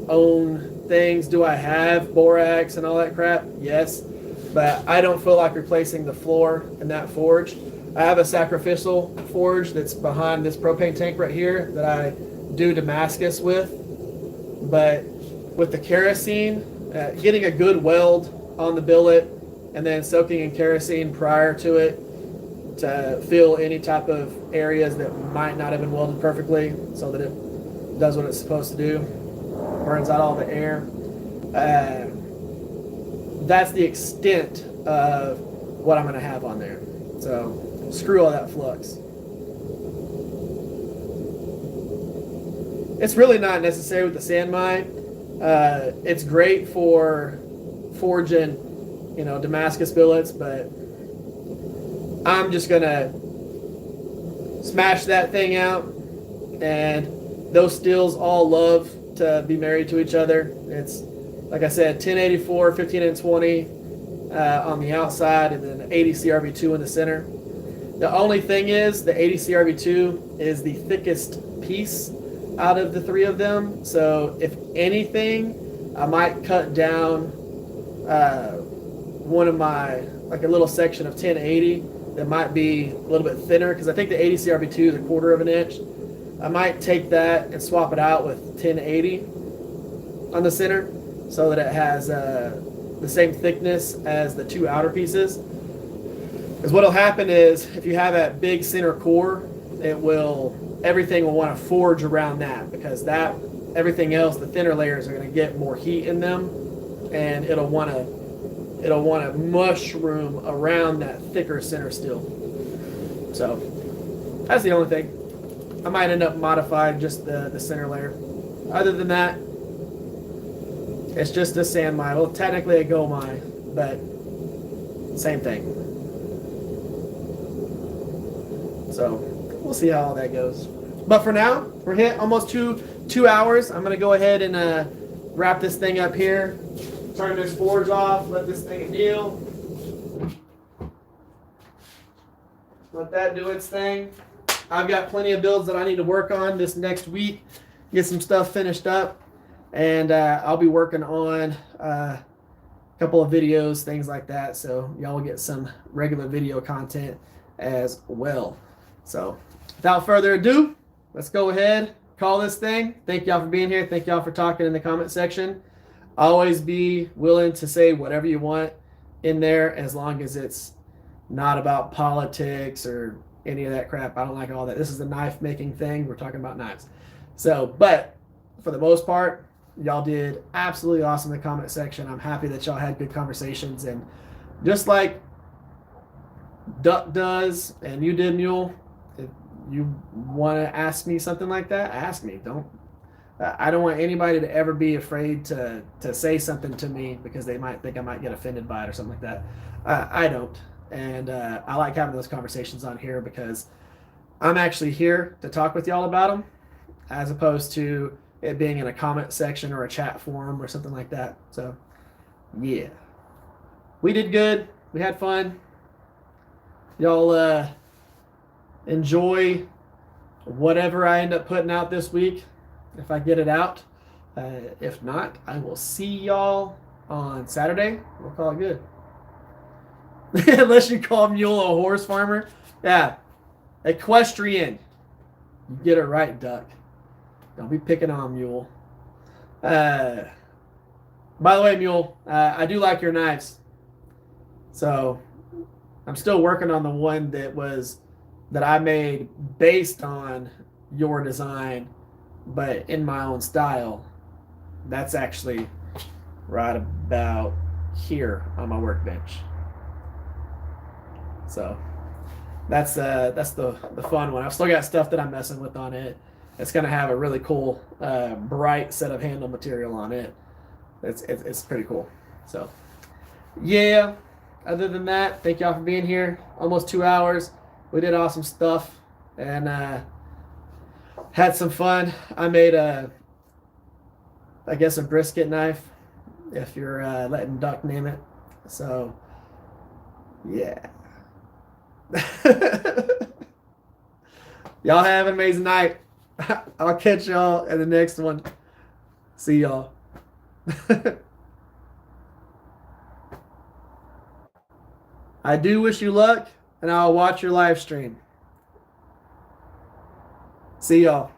Speaker 1: own things. Do I have borax and all that crap? Yes, but I don't feel like replacing the floor in that forge. I have a sacrificial forge that's behind this propane tank right here that I do Damascus with, but with the kerosene, getting a good weld on the billet and then soaking in kerosene prior to it to fill any type of areas that might not have been welded perfectly, so that it does what it's supposed to do, burns out all the air. That's the extent of what I'm going to have on there. So screw all that flux. It's really not necessary with the San Mai. It's great for forging, Damascus billets, but I'm just gonna smash that thing out. And those steels all love to be married to each other. It's, like I said, 1084, 15 and 20 on the outside, and then 80 CRV2 in the center. The only thing is, the 80 CRV2 is the thickest piece out of the three of them. So if anything, I might cut down one of my, like a little section of 1080 that might be a little bit thinner, because I think the 80 CRV2 is 1/4 of an inch. I might take that and swap it out with 1080 on the center, so that it has the same thickness as the two outer pieces. Because what'll happen is, if you have that big center core, everything will want to forge around that, because everything else, the thinner layers, are going to get more heat in them, and it'll want to mushroom around that thicker center steel. So that's the only thing. I might end up modifying just the center layer. Other than that, it's just a San Mai. Well, technically a Gomai, but same thing. So we'll see how all that goes. But for now, we're hit almost two hours. I'm going to go ahead and wrap this thing up here. Turn this forge off. Let this thing kneel. Let that do its thing. I've got plenty of builds that I need to work on this next week. Get some stuff finished up. And I'll be working on a couple of videos, things like that. So y'all will get some regular video content as well. So without further ado, let's go ahead, call this thing. Thank y'all for being here. Thank y'all for talking in the comment section. Always be willing to say whatever you want in there, as long as it's not about politics or any of that crap. I don't like all that. This is a knife making thing. We're talking about knives. So, but for the most part, y'all did absolutely awesome in the comment section. I'm happy that y'all had good conversations. And just like Duck does and you did, Mule, if you want to ask me something like that, ask me. Don't. I don't want anybody to ever be afraid to say something to me because they might think I might get offended by it or something like that. I don't, and I like having those conversations on here because I'm actually here to talk with y'all about them, as opposed to it being in a comment section or a chat forum or something like that. So, yeah, we did good. We had fun. Y'all enjoy whatever I end up putting out this week, if I get it out. If not, I will see y'all on Saturday. We'll call it good. Unless you call Mule a horse farmer. Yeah, equestrian. You get it right, Duck. Don't be picking on Mule. By the way, Mule, I do like your knives. So I'm still working on the one that I made based on your design, but in my own style. That's actually right about here on my workbench. So that's the fun one. I've still got stuff that I'm messing with on it. It's gonna have a really cool bright set of handle material on it. It's pretty cool. So yeah. Other than that, thank y'all for being here. Almost 2 hours. We did awesome stuff and had some fun. I made I guess a brisket knife, if you're letting Duck name it. So yeah. Y'all have an amazing night. I'll catch y'all in the next one. See y'all. I do wish you luck, and I'll watch your live stream. See y'all.